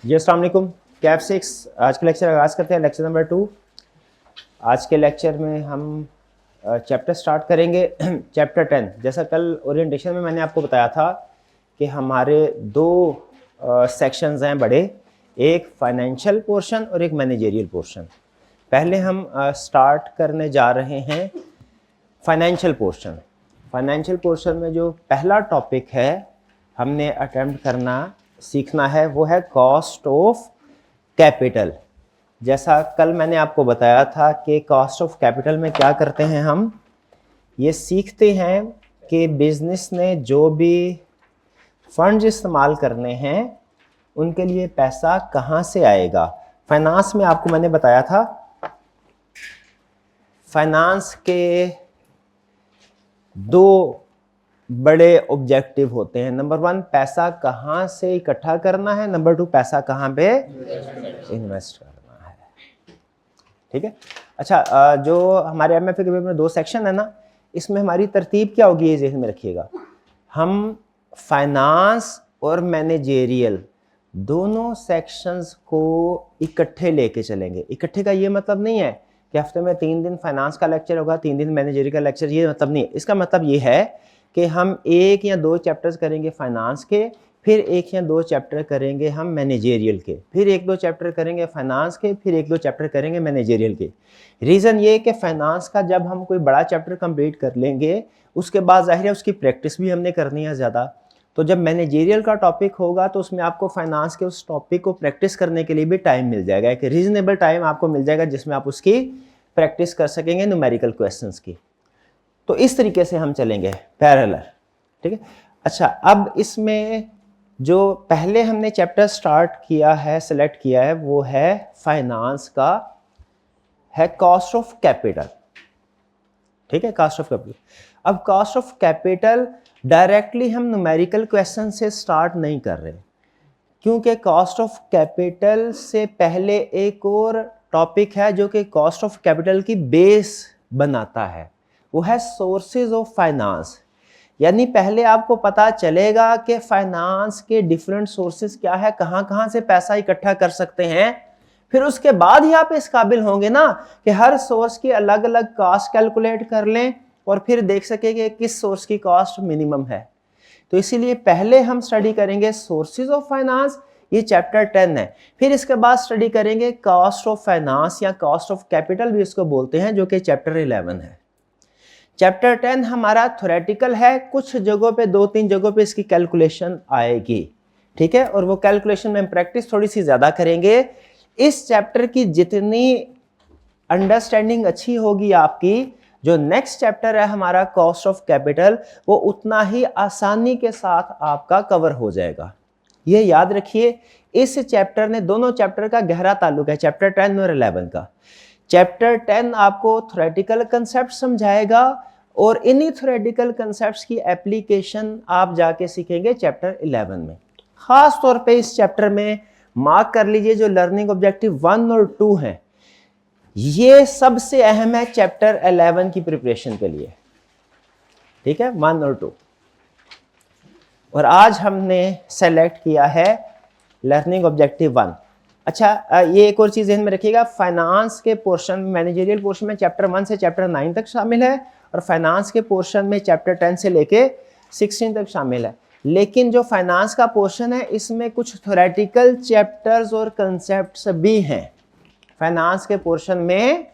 जी अस्सलाम वालेकुम। कैफ 6 आज का लेक्चर आगाज़ करते हैं, लेक्चर नंबर 2। आज के लेक्चर में हम चैप्टर स्टार्ट करेंगे चैप्टर 10। जैसा कल ओरिएंटेशन में मैंने आपको बताया था कि हमारे दो सेक्शंस हैं बड़े, एक फाइनेंशियल पोर्शन और एक मैनेजरियल पोर्शन। पहले हम स्टार्ट करने जा रहे हैं फाइनेंशियल पोर्शन। फाइनेंशियल पोर्शन में जो पहला टॉपिक है हमने अटेम्प्ट करना सीखना है वो है कॉस्ट ऑफ कैपिटल। जैसा कल मैंने आपको बताया था कि कॉस्ट ऑफ कैपिटल में क्या करते हैं, हम ये सीखते हैं कि बिजनेस ने जो भी फंड्स इस्तेमाल करने हैं उनके लिए पैसा कहाँ से आएगा। फाइनेंस में आपको मैंने बताया था फाइनेंस के दो बड़े ऑब्जेक्टिव होते हैं। नंबर 1 पैसा कहाँ से इकट्ठा करना है, नंबर 2 पैसा कहाँ पे इन्वेस्ट करना है। ठीक है। अच्छा, जो हमारे एमएफए के पेपर में 2 सेक्शन है ना, इसमें हमारी तरतीब क्या होगी ये ज़हन में रखिएगा। हम फाइनेंस और मैनेजेरियल दोनों सेक्शंस को इकट्ठे लेके चलेंगे। इकट्ठे का ये मतलब नहीं है कि हफ्ते में 3 दिन फाइनेंस का लेक्चर होगा, 3 दिन मैनेजेरियल का लेक्चर, ये मतलब नहीं है। इसका मतलब ये है कि हम 1 या 2 चैप्टर्स करेंगे फाइनेंस के, फिर 1 या 2 चैप्टर करेंगे हम मैनेजेरियल के, फिर 1-2 चैप्टर करेंगे फाइनेंस के, फिर 1-2 चैप्टर करेंगे मैनेजेरियल के। रीज़न ये है कि फाइनेंस का जब हम कोई बड़ा चैप्टर कंप्लीट कर लेंगे उसके बाद ज़ाहिर है उसकी प्रैक्टिस भी हमने करनी है ज़्यादा। तो जब मैनेजेरियल का टॉपिक होगा तो उसमें आपको फाइनेंस के उस टॉपिक को प्रैक्टिस करने के लिए भी टाइम मिल जाएगा, एक रीजनेबल टाइम आपको मिल जाएगा जिसमें आप उसकी प्रैक्टिस कर सकेंगे न्यूमेरिकल क्वेश्चंस की। तो इस तरीके से हम चलेंगे पैरेलल। ठीक है। अच्छा, अब इसमें जो पहले हमने चैप्टर स्टार्ट किया है, सेलेक्ट किया है, वो है फाइनेंस का, है कॉस्ट ऑफ कैपिटल। ठीक है, कॉस्ट ऑफ कैपिटल। अब कॉस्ट ऑफ कैपिटल डायरेक्टली हम न्यूमेरिकल क्वेश्चन से स्टार्ट नहीं कर रहे, क्योंकि कॉस्ट ऑफ कैपिटल से पहले एक और टॉपिक है जो कि कॉस्ट ऑफ कैपिटल की बेस बनाता है, वो है सोर्सेज ऑफ फाइनेंस। यानी पहले आपको पता चलेगा कि फाइनेंस के डिफरेंट सोर्सेज क्या है, कहाँ कहाँ से पैसा इकट्ठा कर सकते हैं, फिर उसके बाद ही आप इस काबिल होंगे ना कि हर सोर्स की अलग अलग कॉस्ट कैलकुलेट कर लें और फिर देख सके कि किस सोर्स की कॉस्ट मिनिमम है। तो इसीलिए पहले हम स्टडी करेंगे सोर्सेज ऑफ फाइनेंस, ये चैप्टर 10 है। फिर इसके बाद स्टडी करेंगे कॉस्ट ऑफ फाइनेंस या कॉस्ट ऑफ कैपिटल भी इसको बोलते हैं, जो कि चैप्टर 11 है। चैप्टर 10 हमारा थ्योरेटिकल है, कुछ जगहों पे 2-3 जगहों पे इसकी कैलकुलेशन आएगी। ठीक है, और वो कैलकुलेशन में हम प्रैक्टिस थोड़ी सी ज्यादा करेंगे। इस चैप्टर की जितनी अंडरस्टैंडिंग अच्छी होगी आपकी, जो नेक्स्ट चैप्टर है हमारा कॉस्ट ऑफ कैपिटल, वो उतना ही आसानी के साथ आपका कवर हो जाएगा। ये याद रखिए, इस चैप्टर ने, दोनों चैप्टर का गहरा ताल्लुक है, चैप्टर 10 और 11 का। चैप्टर 10 आपको थ्योरेटिकल कंसेप्ट समझाएगा और इन्हीं थ्योरेटिकल कंसेप्ट्स की एप्लीकेशन आप जाके सीखेंगे चैप्टर 11 में। खास तौर पे इस चैप्टर में मार्क कर लीजिए जो लर्निंग ऑब्जेक्टिव 1 और 2 हैं, ये सबसे अहम है चैप्टर 11 की प्रिपरेशन के लिए। ठीक है, 1 और 2। और आज हमने सेलेक्ट किया है लर्निंग ऑब्जेक्टिव 1। अच्छा, ये एक और चीज ध्यान में रखिएगा, फाइनेंस के पोर्शन, मैनेजरियल पोर्शन में चैप्टर 1 से चैप्टर 9 तक शामिल है और फाइनेंस के पोर्शन में चैप्टर 10 से लेके 16 तक शामिल है। लेकिन जो फाइनेंस का पोर्शन है इसमें कुछ थ्योरेटिकल चैप्टर्स और कंसेप्ट्स भी हैं। फाइनेंस के पोर्शन में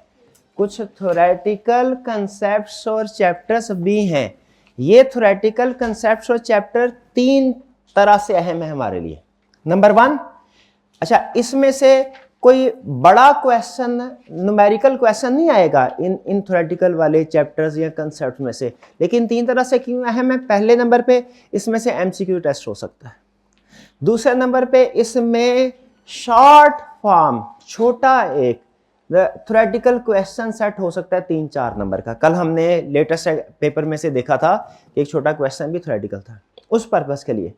कुछ थ्योरेटिकल कंसेप्ट्स और चैप्टर्स भी हैं। ये थ्योरेटिकल कंसेप्ट्स और चैप्टर 3 तरह से अहम है हमारे लिए। नंबर 1, अच्छा, इसमें से कोई बड़ा क्वेश्चन, न्यूमेरिकल क्वेश्चन नहीं आएगा इन थ्योरेटिकल वाले चैप्टर्स या कंसेप्ट में से, लेकिन 3 तरह से क्यों अहम है। पहले नंबर पे इसमें से एमसीक्यू टेस्ट हो सकता है। दूसरे नंबर पे इसमें शॉर्ट फॉर्म, छोटा एक थ्योरेटिकल क्वेश्चन सेट हो सकता है 3-4 नंबर का। कल हमने लेटेस्ट पेपर में से देखा था कि एक छोटा क्वेश्चन भी थ्योरेटिकल था, उस पर्पस के लिए।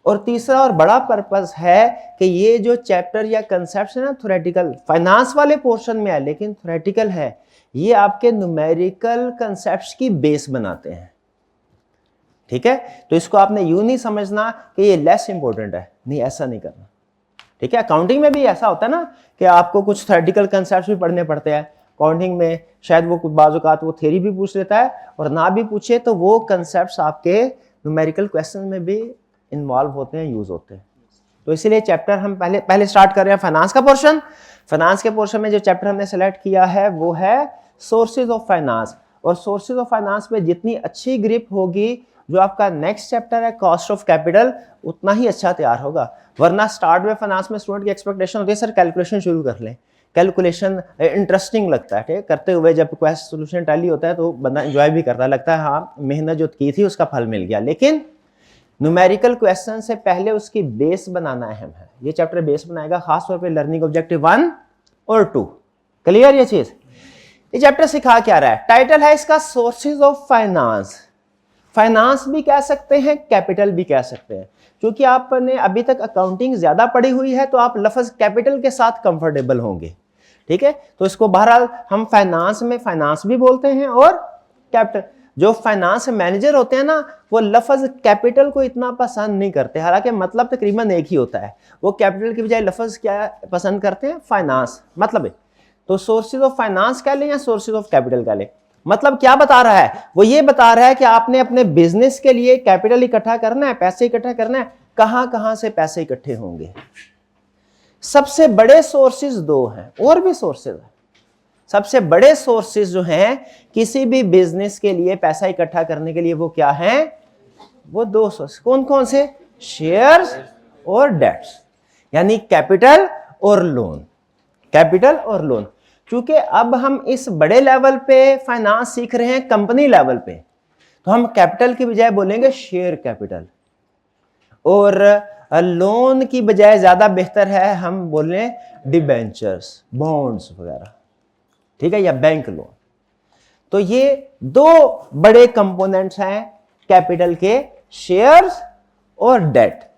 और तीसरा और बड़ा पर्पस है कि ये जो चैप्टर या कंसेप्ट है ना, थ्योरेटिकल फाइनेंस वाले पोर्शन में है लेकिन थ्योरेटिकल है, ये आपके न्यूमेरिकल कंसेप्ट्स की बेस बनाते हैं। ठीक है, तो इसको आपने यूं नहीं समझना कि ये लेस इंपॉर्टेंट है, नहीं, ऐसा नहीं करना। ठीक है, अकाउंटिंग में भी ऐसा होता है ना कि आपको कुछ थ्योरेटिकल कंसेप्ट भी पढ़ने पड़ते हैं अकाउंटिंग में, शायद वो कुछ बाज़ औक़ात वो थ्योरी भी पूछ लेता है, और ना भी पूछे तो वो कंसेप्ट्स आपके न्यूमेरिकल क्वेश्चन में भी इन्वॉल्व होते हैं, यूज होते हैं। तो इसीलिए चैप्टर हम पहले स्टार्ट कर रहे हैं फाइनेंस का पोर्शन। फाइनेंस के पोर्शन में जो चैप्टर हमने सेलेक्ट किया है वो है सोर्सेज ऑफ फाइनेंस, और सोर्सेज ऑफ फाइनेंस में जितनी अच्छी ग्रिप होगी, जो आपका नेक्स्ट चैप्टर है कॉस्ट ऑफ कैपिटल, उतना ही अच्छा तैयार होगा। वरना स्टार्ट में फाइनेंस में स्टूडेंट की एक्सपेक्टेशन होती है सर कैलकुलेशन शुरू कर लें, कैलकुलेशन इंटरेस्टिंग लगता है, ठीक है, करते हुए जब क्वेश्चन सोल्यूशन टैली होता है तो बंदा एंजॉय भी करता है, लगता है हाँ मेहनत जो की थी उसका फल मिल गया। लेकिन न्यूमेरिकल क्वेश्चन से पहले उसकी बेस बनाना अहम है। ये चैप्टर बेस बनाएगा खास तौर पे लर्निंग ऑब्जेक्टिव 1 और 2। क्लियर ये चीज? ये चैप्टर सिखा क्या रहा है? टाइटल है इसका सोर्सेज ऑफ फाइनेंस। फाइनेंस भी कह सकते हैं, कैपिटल भी कह सकते हैं। क्योंकि आपने अभी तक अकाउंटिंग ज्यादा पढ़ी हुई है तो आप लफ्ज कैपिटल के साथ कंफर्टेबल होंगे, ठीक है। तो इसको बहरहाल हम फाइनेंस में फाइनेंस भी बोलते हैं और कैपिटल। जो फाइनेंस मैनेजर होते हैं ना, वो लफ्ज कैपिटल को इतना पसंद नहीं करते, हालांकि मतलब तकरीबन एक ही होता है। वो कैपिटल की बजाय लफ्ज क्या पसंद करते हैं? फाइनेंस, मतलब है। तो सोर्सेज ऑफ फाइनेंस कह लें या सोर्सेज ऑफ कैपिटल कह लें, मतलब क्या बता रहा है? वो ये बता रहा है कि आपने अपने बिजनेस के लिए कैपिटल इकट्ठा करना है, पैसे इकट्ठा करना है, कहां कहां से पैसे इकट्ठे होंगे। सबसे बड़े सोर्सेज दो हैं, और भी सोर्सेज हैं। सबसे बड़े सोर्सेज जो हैं किसी भी बिजनेस के लिए पैसा इकट्ठा करने के लिए, वो क्या हैं? वो दो सोर्स। कौन कौन से? शेयर्स और डेट्स, यानी कैपिटल और लोन। कैपिटल और लोन। क्योंकि अब हम इस बड़े लेवल पे फाइनेंस सीख रहे हैं, कंपनी लेवल पे, तो हम कैपिटल की बजाय बोलेंगे शेयर कैपिटल, और लोन की बजाय ज्यादा बेहतर है हम बोलें डिबेंचर्स, बॉन्ड्स वगैरह, ठीक है, या बैंक लोन। तो ये दो बड़े कंपोनेंट्स हैं कैपिटल के, शेयर्स और डेट।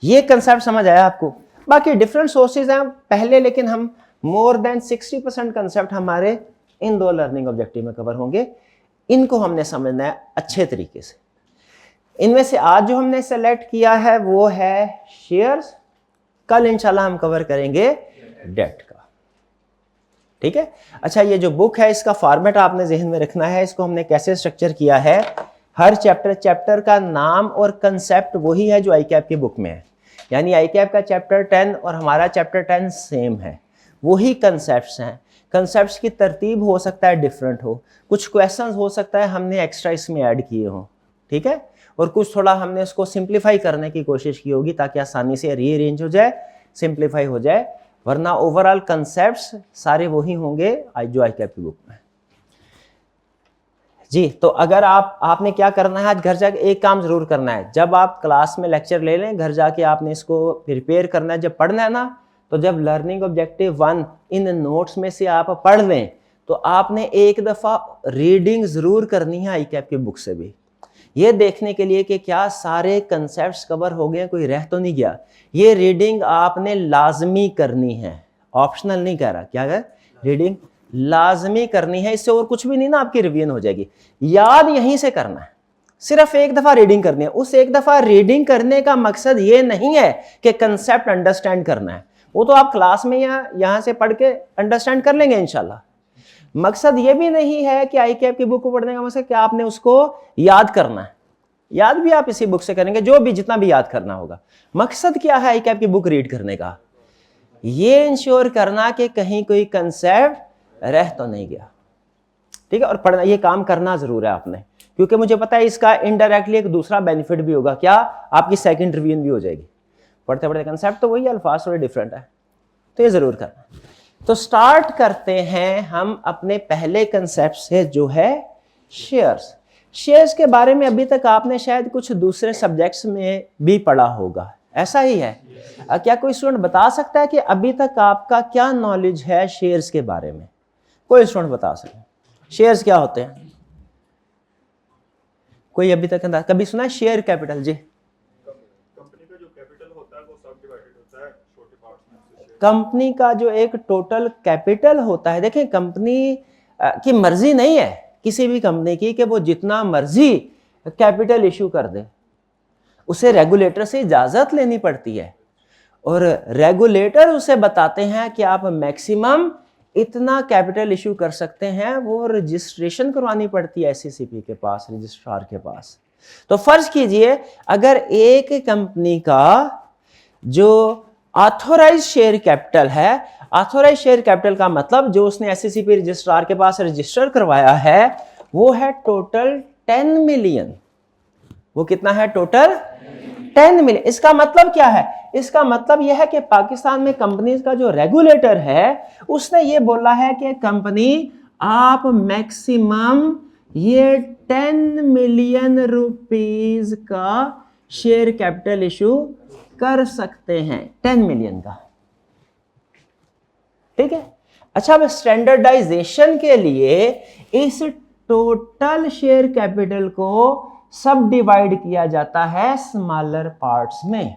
ये कंसेप्ट समझ आया आपको? बाकी डिफरेंट सोर्सेज हैं पहले, लेकिन हम मोर देन 60% कंसेप्ट हमारे इन दो लर्निंग ऑब्जेक्टिव में कवर होंगे। इनको हमने समझना है अच्छे तरीके से। इनमें से आज जो हमने सेलेक्ट किया है वो है शेयर्स, कल इंशाल्लाह हम कवर करेंगे डेट का, ठीक है। अच्छा, ये जो बुक है इसका फॉर्मेट आपने जहन में रखना है। इसको हमने कैसे स्ट्रक्चर किया है? हर चैप्टर का नाम और कंसेप्ट वही है जो आईकैप की बुक में है, यानी आईकैप का चैप्टर 10 और हमारा चैप्टर 10 सेम है, वही कंसेप्ट्स हैं। कंसेप्ट्स की तरतीब हो सकता है डिफरेंट हो, कुछ क्वेश्चंस हो सकता है हमने एक्स्ट्रा इसमें ऐड किए हों, ठीक है, और कुछ थोड़ा हमने इसको सिंप्लीफाई करने की कोशिश की होगी ताकि आसानी से रीअरेंज हो जाए, सिंप्लीफाई हो जाए। वरना ओवरऑल कंसेप्ट्स सारे वही होंगे जो आईकैप की बुक में जी। तो अगर आपने क्या करना है, आज घर जाके एक काम जरूर करना है। जब आप क्लास में लेक्चर ले लें, घर जाके आपने इसको प्रिपेयर करना है। जब पढ़ना है ना, तो जब लर्निंग ऑब्जेक्टिव 1 इन नोट्स में से आप पढ़ लें, तो आपने एक दफा रीडिंग जरूर करनी है आईकैप की बुक से भी, ये देखने के लिए कि क्या सारे कंसेप्ट्स कवर हो गए, कोई रह तो नहीं गया। ये रीडिंग आपने लाजमी करनी है, ऑप्शनल नहीं कह रहा, क्या है, रीडिंग लाजमी करनी है। इससे और कुछ भी नहीं ना, आपकी रिवीजन हो जाएगी। याद यहीं से करना है, सिर्फ एक दफा रीडिंग करनी है। उस एक दफा रीडिंग करने का मकसद ये नहीं है कि कंसेप्ट अंडरस्टैंड करना है, वो तो आप क्लास में या यहां से पढ़ के अंडरस्टैंड कर लेंगे इंशाल्लाह। मकसद ये भी नहीं है कि आईकैप की बुक को पढ़ने का मकसद क्या आपने उसको याद करना है। याद भी आप इसी बुक से करेंगे, जो भी जितना भी याद करना होगा। मकसद क्या है आईकैप की बुक रीड करने का? ये इंश्योर करना कि कहीं कोई कंसेप्ट रह तो नहीं गया, ठीक है। और पढ़ना, ये काम करना जरूर है आपने, क्योंकि मुझे पता है इसका इनडायरेक्टली एक दूसरा बेनिफिट भी होगा, क्या? आपकी सेकंड रिवीजन भी हो जाएगी। पढ़ते पढ़ते कंसेप्ट तो वही, अल्फाज थोड़े डिफरेंट है, तो ये जरूर करना। तो स्टार्ट करते हैं हम अपने पहले कंसेप्ट से, जो है शेयर्स। शेयर्स के बारे में अभी तक आपने शायद कुछ दूसरे सब्जेक्ट्स में भी पढ़ा होगा, ऐसा ही है? क्या कोई स्टूडेंट बता सकता है कि अभी तक आपका क्या नॉलेज है शेयर्स के बारे में? कोई स्टूडेंट बता सके शेयर्स क्या होते हैं? कोई अभी तक कभी सुना है शेयर कैपिटल? जी, कंपनी का जो कैपिटल होता है वो सब डिवाइडेड होता है छोटे पार्ट्स में। कंपनी का जो एक टोटल कैपिटल होता है, देखिए कंपनी की मर्जी नहीं है किसी भी कंपनी की कि वो जितना मर्जी कैपिटल इशू कर दे, उसे रेगुलेटर से इजाजत लेनी पड़ती है। और रेगुलेटर उसे बताते हैं कि आप मैक्सिमम इतना कैपिटल इशू कर सकते हैं, वो रजिस्ट्रेशन करवानी पड़ती है एससीसीपी के पास, रजिस्ट्रार के पास। तो फर्ज कीजिए अगर एक कंपनी का जो ऑथोराइज शेयर कैपिटल है, ऑथोराइज शेयर कैपिटल का मतलब जो उसने एससीसीपी रजिस्ट्रार के पास रजिस्टर करवाया है, वो है टोटल 10 मिलियन। वो कितना है टोटल? 10 मिलियन। इसका मतलब क्या है? इसका मतलब यह है कि पाकिस्तान में कंपनीज का जो रेगुलेटर है उसने ये बोला है कि कंपनी आप मैक्सिमम ये 10 मिलियन रुपीस का शेयर कैपिटल इशू कर सकते हैं, 10 मिलियन का। ठीक है। अच्छा, अब स्टैंडर्डाइजेशन के लिए इस टोटल शेयर कैपिटल को सब डिवाइड किया जाता है स्मॉलर पार्ट्स में।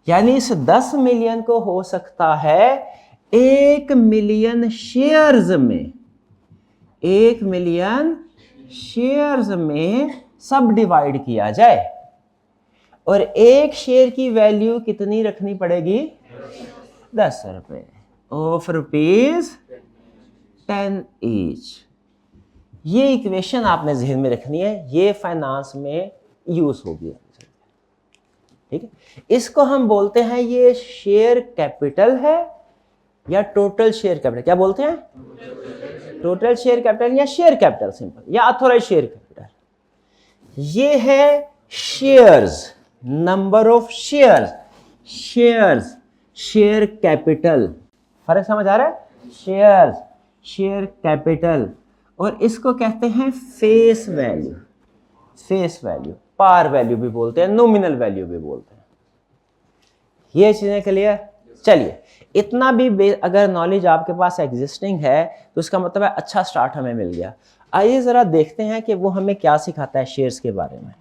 यानी इस 10 मिलियन को हो सकता है 1 मिलियन शेयर्स में, 1 मिलियन शेयर्स में सब डिवाइड किया जाए। और एक शेयर की वैल्यू कितनी रखनी पड़ेगी? 10 रुपए ऑफ रुपीज 10 ईच। ये इक्वेशन आपने जहन में रखनी है, ये फाइनेंस में यूज होगी। ठीक है। इसको हम बोलते हैं ये शेयर कैपिटल है या टोटल शेयर कैपिटल। क्या बोलते हैं? टोटल शेयर कैपिटल या शेयर कैपिटल सिंपल, या ऑथोराइज शेयर कैपिटल। ये है shares, number of shares, shares, share capital. फर्क समझ आ रहा है? Shares, share capital. और इसको कहते हैं face value, face value, par value भी बोलते हैं, नॉमिनल वैल्यू भी बोलते हैं। ये चीजें क्लियर? चलिए, इतना भी अगर नॉलेज आपके पास एग्जिस्टिंग है तो उसका मतलब है अच्छा स्टार्ट हमें मिल गया। आइए जरा देखते हैं कि वो हमें क्या सिखाता है शेयर्स के बारे में।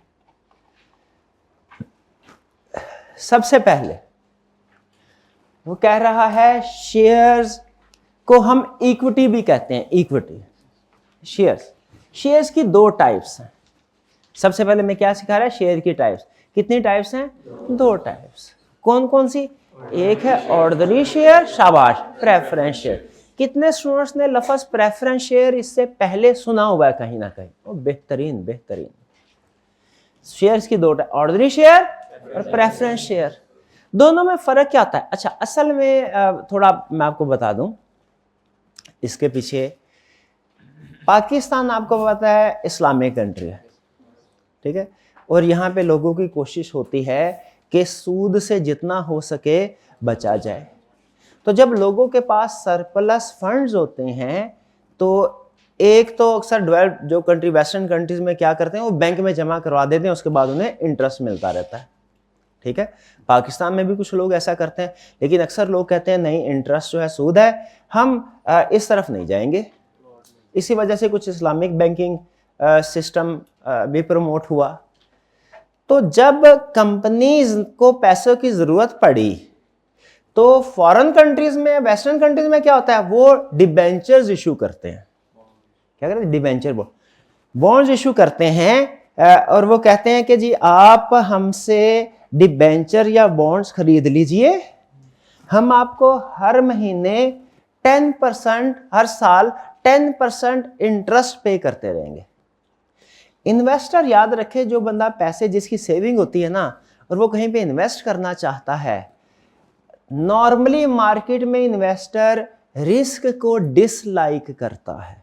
सबसे पहले वो कह रहा है शेयर्स को हम इक्विटी भी कहते हैं, इक्विटी। शेयर्स, शेयर्स की 2 टाइप्स हैं। सबसे पहले मैं क्या सिखा रहा है? शेयर की टाइप्स। कितनी टाइप्स हैं? 2 टाइप्स। कौन कौन सी? एक है ऑर्डिनरी शेयर, शाबाश, प्रेफरेंस शेयर। कितने स्टूडेंट्स ने लफ्ज प्रेफरेंस शेयर इससे पहले सुना हुआ है कहीं ना कहीं? ओ बेहतरीन, बेहतरीन। शेयर्स की 2 टाइप, ऑर्डिनरी शेयर और प्रेफरेंस शेयर। दोनों में फर्क क्या होता है? अच्छा, असल में थोड़ा मैं आपको बता दूं, इसके पीछे पाकिस्तान आपको पता है इस्लामिक कंट्री है, ठीक है, और यहाँ पे लोगों की कोशिश होती है कि सूद से जितना हो सके बचा जाए। तो जब लोगों के पास सरप्लस फंड्स होते हैं तो एक तो अक्सर डेवलप जो कंट्री, वेस्टर्न कंट्रीज में क्या करते हैं, वो बैंक में जमा करवा देते हैं, उसके बाद उन्हें इंटरेस्ट मिलता रहता है। ठीक है, पाकिस्तान में भी कुछ लोग ऐसा करते हैं, लेकिन अक्सर लोग कहते हैं नहीं, इंटरेस्ट जो है सूद है, हम इस तरफ नहीं जाएंगे। इसी वजह से कुछ इस्लामिक बैंकिंग सिस्टम भी प्रमोट हुआ। तो जब कंपनीज को पैसों की जरूरत पड़ी तो फॉरेन कंट्रीज में, वेस्टर्न कंट्रीज में क्या होता है, वो डिबेंचर्स इशू करते हैं। क्या करते हैं? डिबेंचर बॉन्ड्स इशू करते हैं और वो कहते हैं कि जी आप हमसे डिबेंचर या बॉन्ड्स खरीद लीजिए, हम आपको हर महीने 10%, हर साल 10% इंटरेस्ट पे करते रहेंगे। इन्वेस्टर याद रखे, जो बंदा पैसे, जिसकी सेविंग होती है ना, और वो कहीं पे इन्वेस्ट करना चाहता है, नॉर्मली मार्केट में इन्वेस्टर रिस्क को डिसलाइक करता है।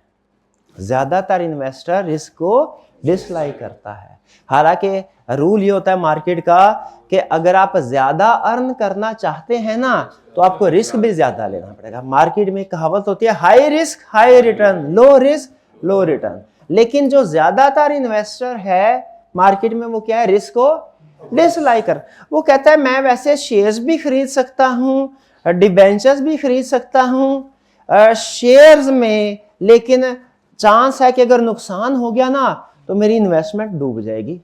ज्यादातर इन्वेस्टर रिस्क को डिसलाइक करता है। हालांकि रूल ये होता है मार्केट का कि अगर आप ज्यादा अर्न करना चाहते हैं ना तो आपको रिस्क भी ज्यादा लेना पड़ेगा। मार्केट में कहावत होती है high risk high return, low risk low return. लेकिन जो ज्यादातर इन्वेस्टर है मार्केट में, वो क्या है, रिस्क को डिसलाइक कर। वो कहता है मैं वैसे शेयर्स भी खरीद सकता हूँ, डिबेंचर्स भी खरीद सकता हूँ शेयर्स में, लेकिन चांस है कि अगर नुकसान हो गया ना तो मेरी इन्वेस्टमेंट डूब जाएगी।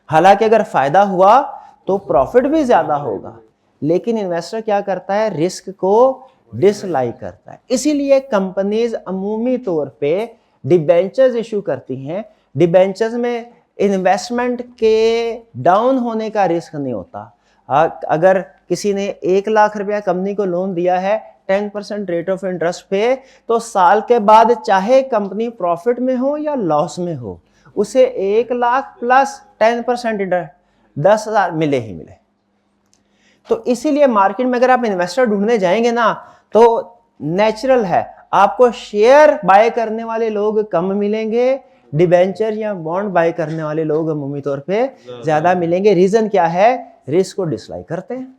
हालांकि अगर फायदा हुआ तो प्रॉफिट भी ज्यादा होगा, लेकिन इन्वेस्टर क्या करता है, रिस्क को डिसलाइक करता है। इसीलिए कंपनीज अमूमी तौर पे डिबेंचर्स इशू करती हैं। डिबेंचर्स में इन्वेस्टमेंट के डाउन होने का रिस्क नहीं होता। अगर किसी ने 1 लाख रुपया कंपनी को लोन दिया है 10% रेट ऑफ इंटरेस्ट पे, तो साल के बाद चाहे कंपनी प्रॉफिट में हो या लॉस में हो, उसे 1 लाख प्लस 10% इंटरेस्ट 10,000 मिले ही मिले। तो इसीलिए मार्केट में अगर आप इन्वेस्टर ढूंढने जाएंगे ना, तो नेचुरल है आपको शेयर बाय करने वाले लोग कम मिलेंगे, डिबेंचर या बॉन्ड बाय करने वाले लोग अमूमी तौर पे ज्यादा मिलेंगे। रीजन क्या है? रिस्क को डिसलाइक करते हैं।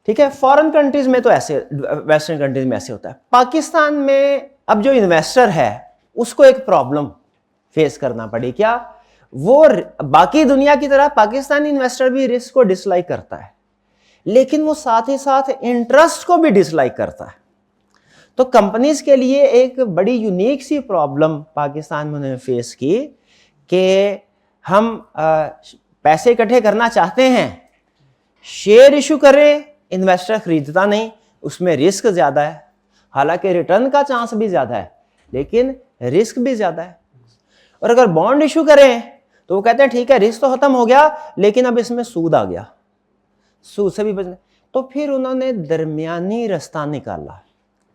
ठीक है, फॉरेन कंट्रीज में तो ऐसे, वेस्टर्न कंट्रीज में ऐसे होता है। पाकिस्तान में अब जो इन्वेस्टर है उसको एक प्रॉब्लम फेस करना पड़ी। क्या? वो बाकी दुनिया की तरह पाकिस्तानी इन्वेस्टर भी रिस्क को डिसलाइक करता है, लेकिन वो साथ ही साथ इंटरेस्ट को भी डिसलाइक करता है। तो कंपनीज के लिए एक बड़ी यूनिक सी प्रॉब्लम पाकिस्तान में उन्होंने फेस की कि हम पैसे इकट्ठे करना चाहते हैं, शेयर इशू करें, इन्वेस्टर खरीदता नहीं, उसमें रिस्क ज्यादा है, हालांकि रिटर्न का चांस भी ज्यादा है लेकिन रिस्क भी ज्यादा है। और अगर बॉन्ड इशू करें तो वो कहते हैं ठीक है रिस्क तो खत्म हो गया लेकिन अब इसमें सूद आ गया, सूद से भी बचना। तो फिर उन्होंने दरमियानी रास्ता निकाला।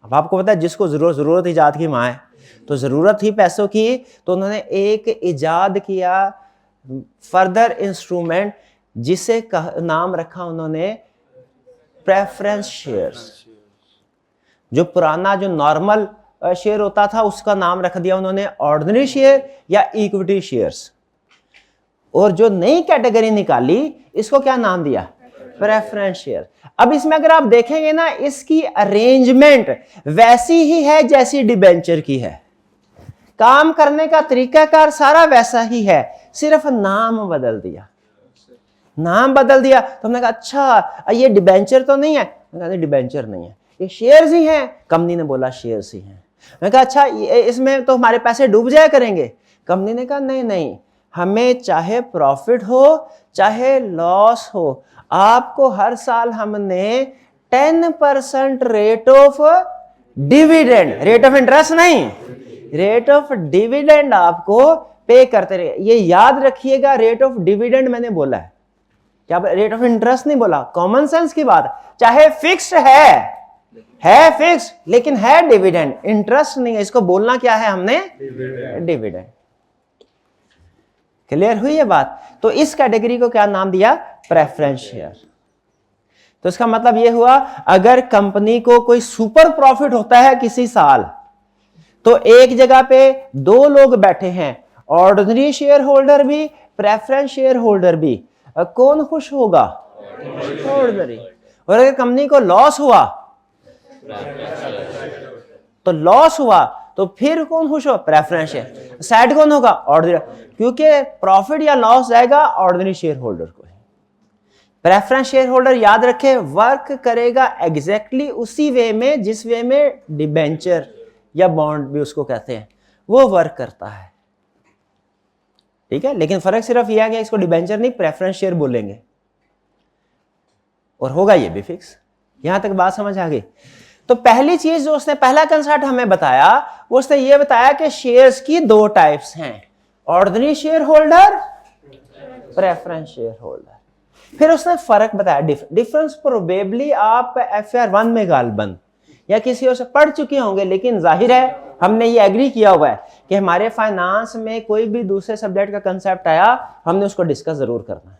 अब आपको पता है जिसको जरूरत इजाद की माँ है, तो जरूरत ही पैसों की, तो उन्होंने एक इजाद किया फर्दर इंस्ट्रूमेंट जिसे नाम रखा उन्होंने प्रेफरेंस शेयर्स। जो पुराना जो नॉर्मल शेयर होता था उसका नाम रख दिया उन्होंने ऑर्डिनरी शेयर या इक्विटी शेयर्स, और जो नई कैटेगरी निकाली इसको क्या नाम दिया? Preference share. अब इसमें अगर आप देखेंगे ना, इसकी अरेंजमेंट वैसी ही है जैसी डिबेंचर की है, काम करने का तरीकाकार सारा वैसा ही है, सिर्फ नाम बदल दिया। नाम बदल दिया तो हमने कहा अच्छा ये डिबेंचर तो नहीं है, मैंने कहा डिबेंचर नहीं है, ये शेयर्स ही हैं। कंपनी ने बोला शेयर्स ही हैं। मैंने कहा अच्छा इसमें तो हमारे पैसे डूब जाया करेंगे। कंपनी ने कहा नहीं नहीं, हमें चाहे प्रॉफिट हो चाहे लॉस हो, आपको हर साल हमने 10% rate of dividend, rate of interest नहीं, रेट ऑफ डिविडेंड आपको पे करते रहे। ये याद रखिएगा, रेट ऑफ डिविडेंड मैंने बोला है, क्या रेट ऑफ इंटरेस्ट नहीं बोला। कॉमन सेंस की बात, चाहे फिक्स्ड है फिक्स लेकिन है डिविडेंड, इंटरेस्ट नहीं है। इसको बोलना क्या है हमने? डिविडेंड। क्लियर हुई ये बात? तो इस कैटेगरी को क्या नाम दिया? Preference share. तो इसका मतलब ये हुआ अगर कंपनी को कोई सुपर प्रॉफिट होता है किसी साल, तो एक जगह पे 2 लोग बैठे हैं, ऑर्डिनरी शेयर होल्डर भी प्रेफरेंस शेयर होल्डर भी, कौन खुश होगा? ऑर्डिनरी। और अगर कंपनी को लॉस हुआ तो फिर कौन खुश हो? Preference share. सैड कौन होगा? ऑर्डिनरी, क्योंकि प्रॉफिट या लॉस जाएगा ऑर्डिनरी शेयर होल्डर को। प्रेफरेंस शेयर होल्डर याद रखे वर्क करेगा एग्जैक्टली उसी वे में जिस वे में डिबेंचर या बॉन्ड भी उसको कहते हैं वो वर्क करता है। ठीक है, लेकिन फर्क सिर्फ यह है कि इसको डिबेंचर नहीं प्रेफरेंस शेयर बोलेंगे, और होगा ये भी फिक्स। यहां तक बात समझ आ गई? तो पहली चीज जो उसने, पहला कंसेप्ट हमें बताया, वो उसने ये बताया कि शेयर्स की 2 टाइप्स हैं, ordinary share holder, preference share holder. फिर उसने फर्क बताया, डिफरेंस प्रोबेबली आप FR 1 में गालबन या किसी और से पढ़ चुके होंगे, लेकिन जाहिर है हमने ये एग्री किया हुआ है कि हमारे फाइनेंस में कोई भी दूसरे सब्जेक्ट का कंसेप्ट आया हमने उसको डिस्कस जरूर करना है,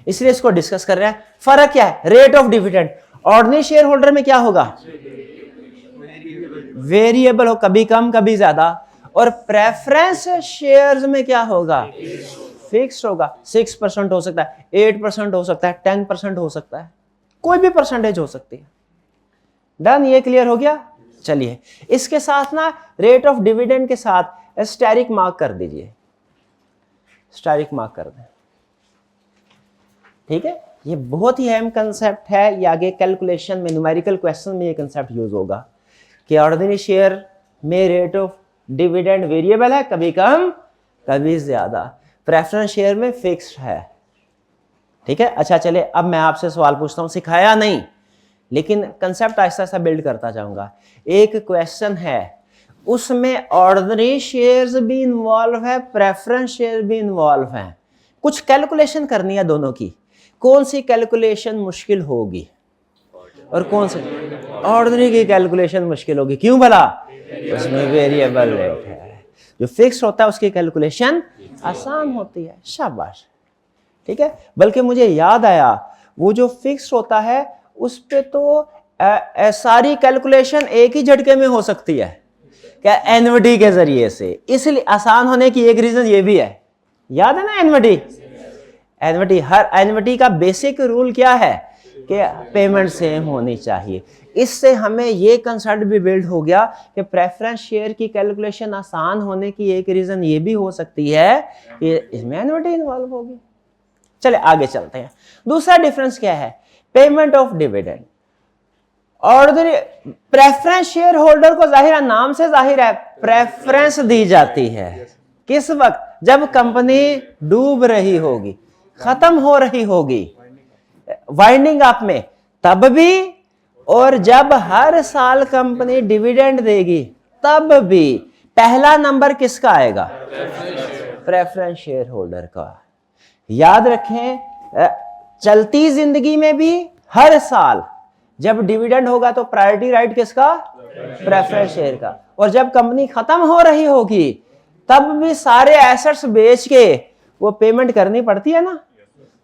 इसलिए इसको डिस्कस कर रहे हैं। फर्क क्या है? Rate of dividend. Ordinary share holder में क्या होगा? वेरिएबल हो, कभी कम कभी ज्यादा। और प्रेफरेंस शेयर्स में क्या होगा? फिक्स्ड होगा। 6% हो सकता है, 8% हो सकता है, 10% हो सकता है, कोई भी परसेंटेज हो सकती है। डन, ये क्लियर हो गया? चलिए इसके साथ ना रेट ऑफ डिविडेंड के साथ एस्टेरिक मार्क कर दीजिए, एस्टेरिक मार्क कर दें। ठीक है, ये बहुत ही अहम कंसेप्ट है, ये आगे कैलकुलेशन में, न्यूमेरिकल क्वेश्चन में ये कंसेप्ट यूज होगा कि ऑर्डिनरी शेयर में रेट ऑफ डिविडेंड वेरिएबल है, कभी कम कभी ज्यादा, प्रेफरेंस शेयर में फिक्स्ड है। ठीक है, अच्छा चले अब मैं आपसे सवाल पूछता हूं, सिखाया नहीं लेकिन कंसेप्ट आहिस्ता आहिस्ता बिल्ड करता जाऊंगा। एक क्वेश्चन है उसमें ऑर्डिनरी शेयर्स भी इन्वॉल्व है, प्रेफरेंस शेयर भी इन्वॉल्व है, कुछ कैलकुलेशन करनी है दोनों की। कौन सी कैलकुलेशन मुश्किल होगी और कौन सी ऑर्डिनरी की कैलकुलेशन मुश्किल होगी? क्यों भला? उसमें वेरिएबल रेट है। जो फिक्स होता है उसकी कैलकुलेशन आसान होती है। शाबाश, ठीक है। बल्कि मुझे याद आया, वो जो फिक्स होता है उस पे तो सारी कैलकुलेशन एक ही झटके में हो सकती है, क्या? एनवीटी के जरिए से। इसलिए आसान होने की एक रीजन ये भी है, याद है ना एनवीटी? एनवीटी, हर एनवीटी का बेसिक रूल क्या है कि पेमेंट सेम होनी चाहिए। इससे हमें ये कंसेप्ट भी बिल्ड हो गया कि प्रेफरेंस शेयर की कैलकुलेशन आसान होने की एक रीजन ये भी हो सकती है कि इसमें एनवीटी इन्वॉल्व होगी। चले आगे चलते हैं। दूसरा डिफरेंस क्या है? Payment of dividend. Ordinary preference share holder को जाहिर है, नाम से जाहिर है, प्रेफरेंस दी जाती है किस वक्त? जब कंपनी डूब रही होगी, खत्म हो रही होगी, वाइंडिंग अप में, तब भी, और जब हर साल कंपनी डिविडेंड देगी तब भी पहला नंबर किसका आएगा? प्रेफरेंस शेयर होल्डर का। याद रखें, चलती जिंदगी में भी हर साल जब डिविडेंड होगा तो प्रायोरिटी राइट किसका? प्रेफरेंस शेयर का। और जब कंपनी खत्म हो रही होगी तब भी सारे एसेट्स बेच के वो पेमेंट करनी पड़ती है ना।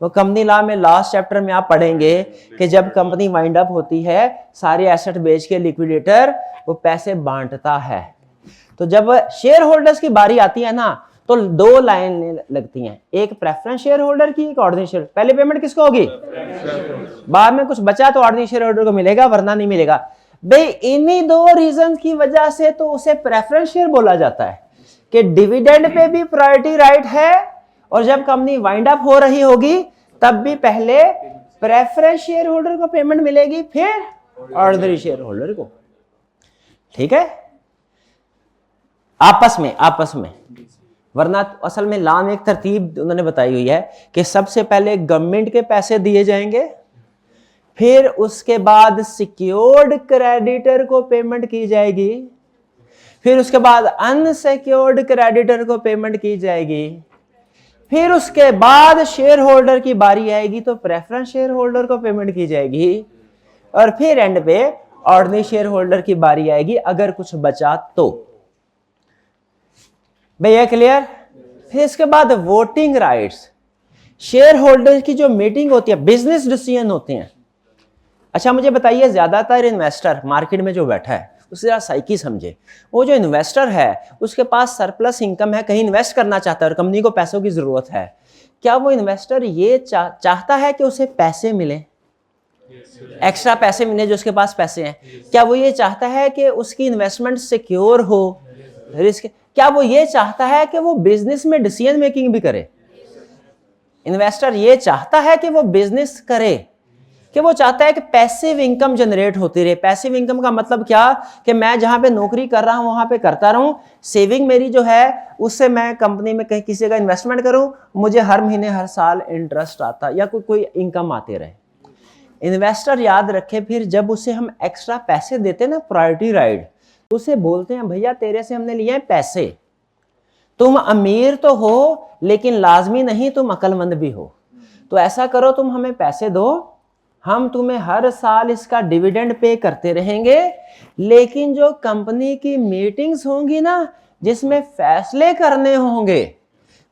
वो कंपनी लॉ में लास्ट चैप्टर में आप पढ़ेंगे कि जब कंपनी वाइंड अप होती है, सारे एसेट बेच के लिक्विडेटर वो पैसे बांटता है। तो जब शेयर होल्डर्स की बारी आती है ना, तो दो लाइन लगती हैं, एक प्रेफरेंस शेयर होल्डर की, एक ऑर्डिनरी शेयर। पहले पेमेंट किसको होगी? बाद में कुछ बचा तो ऑर्डिनरी शेयर होल्डर को मिलेगा, वरना नहीं मिलेगा। भाई इन्हीं दो रीजन की वजह से तो उसे प्रेफरेंस शेयर बोला जाता है कि डिविडेंड पे भी प्रायोरिटी राइट है, और जब कंपनी वाइंड अप हो रही होगी तब भी पहले प्रेफरेंस शेयर होल्डर को पेमेंट मिलेगी, फिर ऑर्डिनरी शेयर होल्डर को। ठीक है, आपस में वरना असल में लॉ में एक तरतीब उन्होंने बताई हुई है कि सबसे पहले गवर्नमेंट के पैसे दिए जाएंगे, फिर उसके बाद सिक्योर्ड क्रेडिटर को पेमेंट की जाएगी, फिर उसके बाद अनसिक्योर्ड क्रेडिटर को पेमेंट की जाएगी, फिर उसके बाद शेयर होल्डर की बारी आएगी तो प्रेफरेंस शेयर होल्डर को पेमेंट की जाएगी, और फिर एंड पे ऑर्डिनरी शेयर होल्डर की बारी आएगी अगर कुछ बचा तो। भैया क्लियर? फिर इसके बाद वोटिंग राइट्स। शेयर होल्डर की जो मीटिंग होती है, बिजनेस डिसीजन होते हैं। अच्छा मुझे बताइए, ज्यादातर इन्वेस्टर मार्केट में जो बैठा है उससे जरा साइकी समझे। वो जो इन्वेस्टर है उसके पास सरप्लस इनकम है, कहीं इन्वेस्ट करना चाहता है और कंपनी को पैसों की जरूरत है, क्या वो इन्वेस्टर ये चाहता है कि उसे पैसे मिले, एक्स्ट्रा पैसे मिले जो उसके पास पैसे हैं? क्या वो ये चाहता है कि उसकी इन्वेस्टमेंट सिक्योर हो, रिस्क? क्या वो ये चाहता है कि वो बिजनेस में डिसीजन मेकिंग भी करे? इन्वेस्टर ये चाहता है कि वो बिजनेस करे, कि वो चाहता है कि पैसिव इनकम जनरेट होती रहे। पैसिव इनकम का मतलब क्या? कि मैं जहां पे नौकरी कर रहा हूं वहां पे करता रहूं, सेविंग मेरी जो है उससे मैं कंपनी में कहीं किसी का इन्वेस्टमेंट करूं, मुझे हर महीने हर साल इंटरेस्ट आता या कोई इनकम आते रहे। इन्वेस्टर याद रखे, फिर जब उसे हम एक्स्ट्रा पैसे देते हैं ना, प्रायोरिटी राइट, तो उसे बोलते हैं भैया तेरे से हमने लिए हैं पैसे, तुम अमीर तो हो लेकिन लाजमी नहीं तुम अक्लमंद भी हो, तो ऐसा करो तुम हमें पैसे दो, हम तुम्हें हर साल इसका डिविडेंड पे करते रहेंगे, लेकिन जो कंपनी की मीटिंग्स होंगी ना जिसमें फैसले करने होंगे,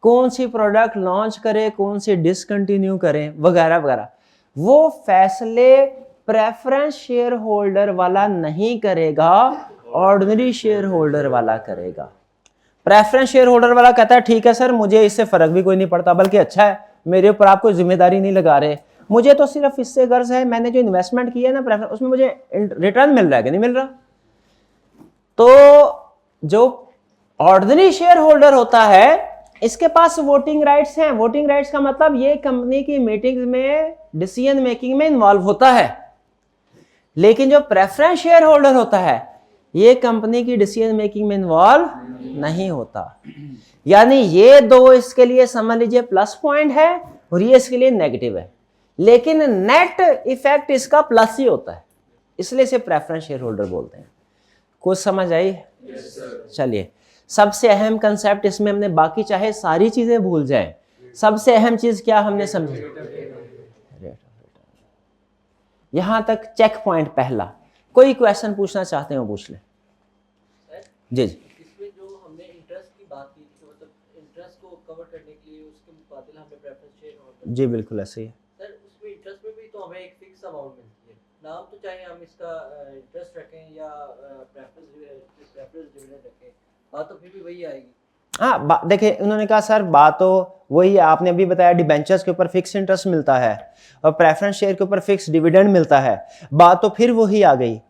कौन सी प्रोडक्ट लॉन्च करें, कौन सी डिसकंटिन्यू करें वगैरह वगैरह, वो फैसले प्रेफरेंस शेयर होल्डर वाला नहीं करेगा, ऑर्डिनरी शेयर होल्डर वाला करेगा। प्रेफरेंस शेयर होल्डर वाला कहता है ठीक है सर, मुझे इससे फर्क भी कोई नहीं पड़ता, बल्कि अच्छा है, मेरे ऊपर आप कोई जिम्मेदारी नहीं लगा रहे, मुझे तो सिर्फ इससे गर्ज है, मैंने जो इन्वेस्टमेंट किया है ना प्रेफरेंस, उसमें मुझे रिटर्न मिल रहा है कि नहीं मिल रहा। तो जो ऑर्डिनरी शेयर होल्डर होता है इसके पास वोटिंग राइट्स हैं। वोटिंग राइट्स का मतलब ये कंपनी की मीटिंग्स में डिसीजन मेकिंग में इन्वॉल्व होता है, लेकिन जो प्रेफरेंस शेयर होल्डर होता है ये कंपनी की डिसीजन मेकिंग में इन्वॉल्व नहीं होता। यानी ये दो इसके लिए समझ लीजिए प्लस पॉइंट है और ये इसके लिए नेगेटिव है, लेकिन नेट इफेक्ट इसका प्लस ही होता है, इसलिए इसे प्रेफरेंस शेयर होल्डर बोलते हैं। कुछ समझ आई? चलिए, सबसे अहम कंसेप्ट इसमें हमने, बाकी चाहे सारी चीजें भूल जाएं, सबसे अहम चीज क्या हमने समझी? यहां तक चेक पॉइंट पहला। कोई क्वेश्चन पूछना चाहते हो पूछ ले। जी जी। इसमें जो हमने इंटरेस्ट की बात की थी, मतलब इंटरेस्ट को कवर करने के लिए उसके मुकाबले हमने प्रेफरेंस शेयर होल्डर। जी बिल्कुल ऐसे ही है सर उसमें इंटरेस्ट में भी तो हमें एक फिक्स अमाउंट मिलती है, नाम तो चाहे हम इसका इंटरेस्ट रखें या प्रेफरेंस डिविडेंड रखें, बात तो फिर भी वही आएगी। हाँ देखिए उन्होंने कहा सर बात तो वही है, आपने अभी बताया डिबेंचर्स के ऊपर फिक्स इंटरेस्ट मिलता है और प्रेफरेंस शेयर के ऊपर फिक्स डिविडेंड मिलता है, बात तो फिर वही आ गई।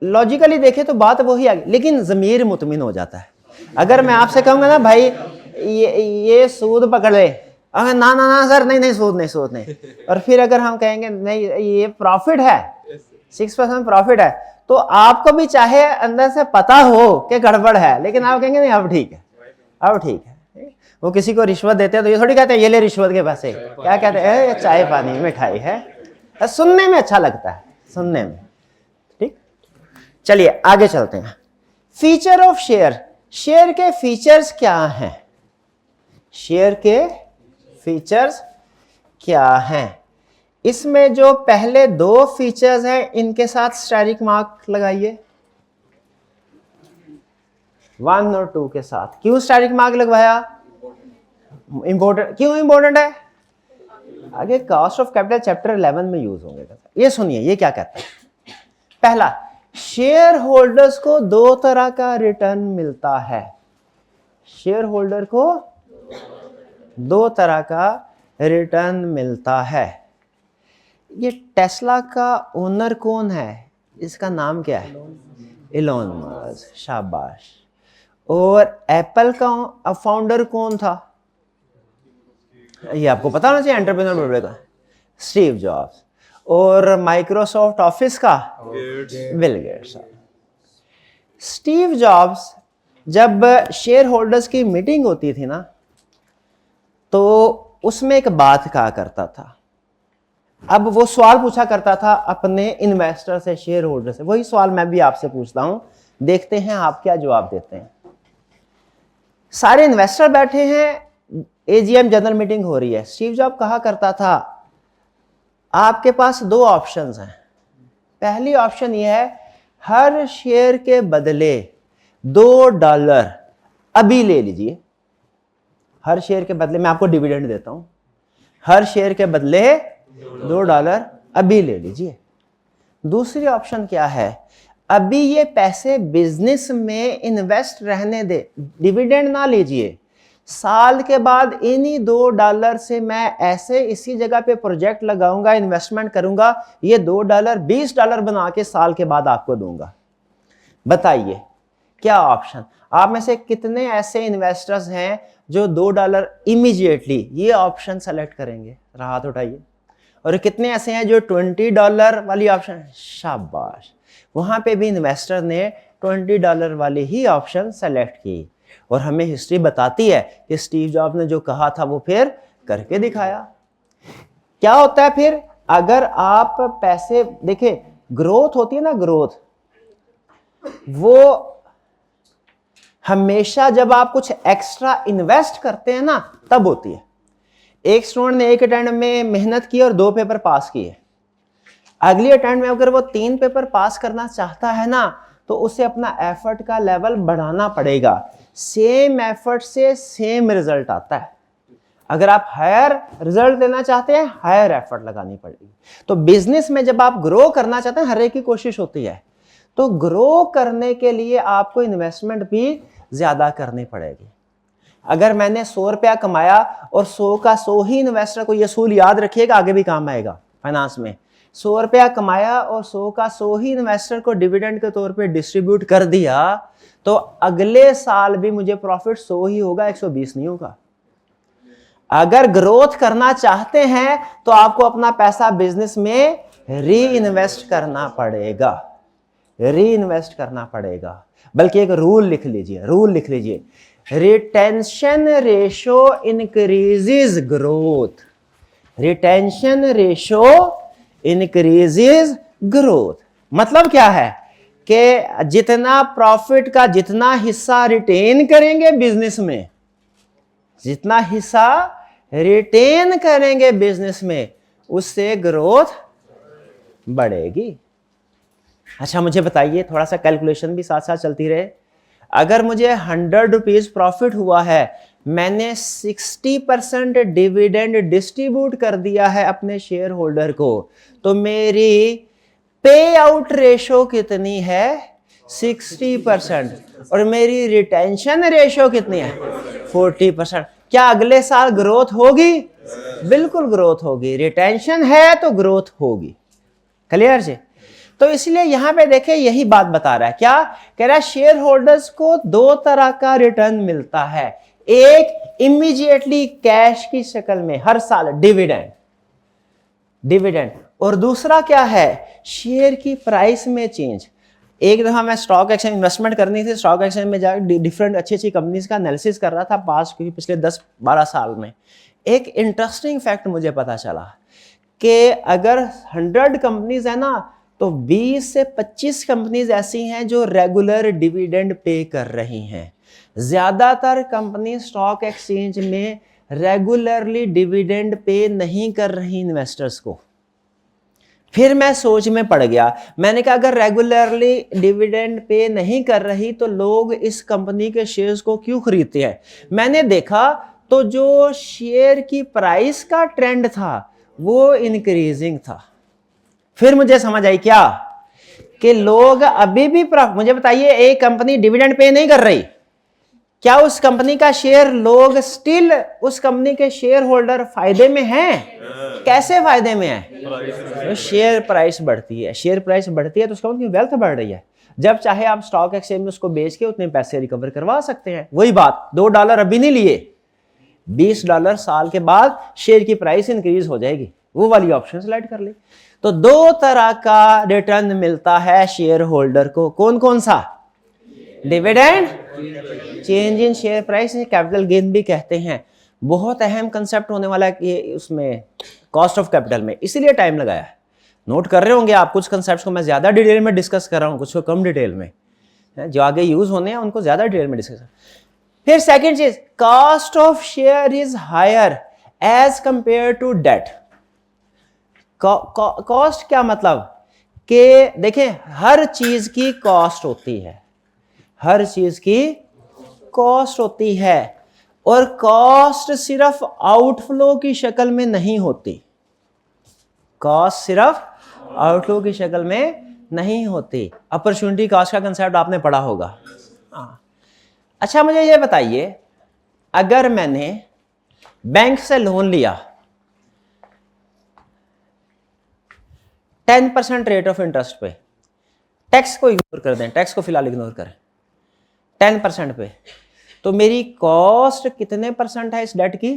लॉजिकली देखे तो बात वही आ गई, लेकिन ज़मीर मुतमिन हो जाता है। अगर मैं आपसे कहूँगा ना भाई ये सूद पकड़ ले, अगर ना ना ना सर नहीं नहीं सूद नहीं, और फिर अगर हम कहेंगे नहीं ये प्रॉफिट है 6% प्रॉफिट है, तो आपको भी चाहे अंदर से पता हो कि गड़बड़ है, लेकिन आप कहेंगे नहीं अब ठीक है, अब ठीक है। वो किसी को रिश्वत देते हैं तो ये थोड़ी कहते हैं ये ले रिश्वत के पैसे, क्या कहते हैं चाय पानी मिठाई है। सुनने में अच्छा लगता है, सुनने में ठीक। चलिए आगे चलते हैं। फीचर ऑफ शेयर, शेयर के फीचर्स क्या हैं? शेयर के फीचर्स क्या हैं? इसमें जो पहले दो फीचर्स हैं इनके साथ स्टारिक मार्क लगाइए, 1 और 2 के साथ। क्यों स्टारिक मार्क लगवाया? इंपॉर्टेंट। क्यों इंपॉर्टेंट है? आगे कॉस्ट ऑफ कैपिटल चैप्टर 11 में यूज होंगे। ये सुनिए ये क्या कहता है। पहला, शेयर होल्डर्स को 2 तरह का रिटर्न मिलता है। शेयर होल्डर को 2 तरह का रिटर्न मिलता है। ये टेस्ला का ओनर कौन है? इसका नाम क्या है? इलॉन मस्क, शाबाश। और एप्पल का फाउंडर कौन था? ये आपको पता होना चाहिए, एंटरप्रेन्योर का स्टीव जॉब्स। और माइक्रोसॉफ्ट ऑफिस का बिल गेट्स। स्टीव जॉब्स जब शेयर होल्डर्स की मीटिंग होती थी ना, तो उसमें एक बात कहा करता था। अब वो सवाल पूछा करता था अपने इन्वेस्टर से, शेयर होल्डर से। वही सवाल मैं भी आपसे पूछता हूं, देखते हैं आप क्या जवाब देते हैं। सारे इन्वेस्टर बैठे हैं, एजीएम जनरल मीटिंग हो रही है। स्टीव जॉब कहा करता था आपके पास 2 ऑप्शंस हैं। पहली ऑप्शन यह है हर शेयर के बदले $2 अभी ले लीजिए। हर शेयर के बदले मैं आपको डिविडेंड देता हूं, हर शेयर के बदले $2 अभी ले लीजिए। दूसरी ऑप्शन क्या है? अभी ये पैसे बिजनेस में इन्वेस्ट रहने दे, डिविडेंड ना लीजिए। साल के बाद इन्हीं $2 से मैं ऐसे इसी जगह पे प्रोजेक्ट लगाऊंगा, इन्वेस्टमेंट करूंगा, ये $2 $20 बना के साल के बाद आपको दूंगा। बताइए क्या ऑप्शन? आप में से कितने ऐसे इन्वेस्टर्स हैं जो $2 इमीडिएटली ये ऑप्शन सेलेक्ट करेंगे? हाथ उठाइए। और कितने ऐसे हैं जो $20 वाली ऑप्शन? शाबाश, वहां पे भी इन्वेस्टर ने $20 वाली ही ऑप्शन सेलेक्ट की। और हमें हिस्ट्री बताती है कि स्टीव जॉब ने जो कहा था वो फिर करके दिखाया। क्या होता है फिर अगर आप पैसे देखिए, ग्रोथ होती है ना, ग्रोथ वो हमेशा जब आप कुछ एक्स्ट्रा इन्वेस्ट करते हैं ना तब होती है। एक स्टूडेंट ने एक अटेम्प्ट में मेहनत की और 2 पेपर पास किए। अगली अटेम्प्ट में अगर वो 3 पेपर पास करना चाहता है ना, तो उसे अपना एफर्ट का लेवल बढ़ाना पड़ेगा। सेम एफर्ट से सेम रिजल्ट आता है। अगर आप हायर रिजल्ट देना चाहते हैं, हायर एफर्ट लगानी पड़ेगी। तो बिजनेस में जब आप ग्रो करना चाहते हैं, हर एक की कोशिश होती है, तो ग्रो करने के लिए आपको इन्वेस्टमेंट भी ज्यादा करनी पड़ेगी। अगर मैंने ₹100 कमाया और 100 का 100 ही इन्वेस्टर को, ये असूल याद रखिएगा, आगे भी काम आएगा फाइनेंस में। ₹100 कमाया और 100 का 100 ही इन्वेस्टर को डिविडेंड के तौर पे डिस्ट्रीब्यूट कर दिया, तो अगले साल भी मुझे प्रॉफिट 100 ही होगा, 120 नहीं होगा। अगर ग्रोथ करना चाहते हैं तो आपको अपना पैसा बिजनेस में री इन्वेस्ट करना पड़ेगा, री इन्वेस्ट करना पड़ेगा। बल्कि एक रूल लिख लीजिए, रूल लिख लीजिए, retention ratio increases growth, retention ratio increases growth. मतलब क्या है कि जितना प्रॉफिट का जितना हिस्सा रिटेन करेंगे बिजनेस में, जितना हिस्सा रिटेन करेंगे बिजनेस में, उससे ग्रोथ बढ़ेगी। अच्छा मुझे बताइए, थोड़ा सा कैलकुलेशन भी साथ साथ चलती रहे। अगर मुझे 100 रुपीज प्रॉफिट हुआ है, मैंने 60% डिविडेंड डिस्ट्रीब्यूट कर दिया है अपने शेयर होल्डर को, तो मेरी पे आउट रेशो कितनी है? 60%। और मेरी रिटेंशन रेशो कितनी है? 40%। क्या अगले साल ग्रोथ होगी? बिल्कुल ग्रोथ होगी। रिटेंशन है तो ग्रोथ होगी। क्लियर जी? तो इसलिए यहां पे देखें, यही बात बता रहा है। क्या कह रहा है? शेयर होल्डर्स को दो तरह का रिटर्न मिलता है। एक इमीडिएटली कैश की शक्ल में हर साल डिविडेंड, और दूसरा क्या है? शेयर की प्राइस में चेंज। एक दफा मैं स्टॉक एक्सचेंज इन्वेस्टमेंट करनी थी, स्टॉक एक्सचेंज में जाकर डिफरेंट अच्छी अच्छी कंपनीज का एनालिसिस कर रहा था पास, क्योंकि पिछले 10-12 साल में एक इंटरेस्टिंग फैक्ट मुझे पता चला कि अगर 100 कंपनीज है ना, तो 20 से 25 कंपनीज ऐसी हैं जो रेगुलर डिविडेंड पे कर रही हैं। ज्यादातर कंपनी स्टॉक एक्सचेंज में रेगुलरली डिविडेंड पे नहीं कर रही इन्वेस्टर्स को। फिर मैं सोच में पड़ गया, मैंने कहा अगर रेगुलरली डिविडेंड पे नहीं कर रही तो लोग इस कंपनी के शेयर्स को क्यों खरीदते हैं? मैंने देखा तो जो शेयर की प्राइस का ट्रेंड था वो इंक्रीजिंग था। फिर मुझे समझ आई क्या कि लोग अभी भी मुझे बताइए, एक कंपनी डिविडेंड पे नहीं कर रही, क्या उस कंपनी का शेयर लोग स्टिल उस कंपनी के शेयर होल्डर फायदे में हैं? कैसे फायदे में है? तो शेयर प्राइस बढ़ती है। शेयर प्राइस बढ़ती है तो उसका मतलब वेल्थ बढ़ रही है। जब चाहे आप स्टॉक एक्सचेंज में उसको बेच के उतने पैसे रिकवर करवा सकते हैं। वही बात, $2 अभी नहीं लिए, $20 साल के बाद शेयर की प्राइस इंक्रीज हो जाएगी। वो वाली ऑप्शन सेलेक्ट कर ली। तो दो तरह का रिटर्न मिलता है शेयर होल्डर को। कौन कौन सा? Dividend, change in share price, capital gain भी कहते हैं। बहुत अहम कंसेप्ट होने वाला है कि उसमें कॉस्ट ऑफ कैपिटल में, इसीलिए टाइम लगाया है। नोट कर रहे होंगे आप, कुछ कंसेप्ट्स को मैं ज्यादा डिटेल में डिस्कस कर रहा हूं, कुछ को कम डिटेल में, जो आगे यूज होने हैं उनको ज्यादा डिटेल में डिस्कस। फिर सेकंड चीज, cost of share is higher as compare to debt. Cost क्या मतलब कि देखें, हर चीज की कॉस्ट होती है, हर चीज की कॉस्ट होती है, और कॉस्ट सिर्फ आउटफ्लो की शक्ल में नहीं होती। कॉस्ट सिर्फ आउटफ्लो की शक्ल में नहीं होती। अपॉर्चुनिटी कॉस्ट का कंसेप्ट आपने पढ़ा होगा। अच्छा मुझे ये बताइए, अगर मैंने बैंक से लोन लिया 10% रेट ऑफ इंटरेस्ट पे, टैक्स को इग्नोर कर दें, टैक्स को फिलहाल इग्नोर करें, 10% पे, तो मेरी कॉस्ट कितने परसेंट है इस डेट की?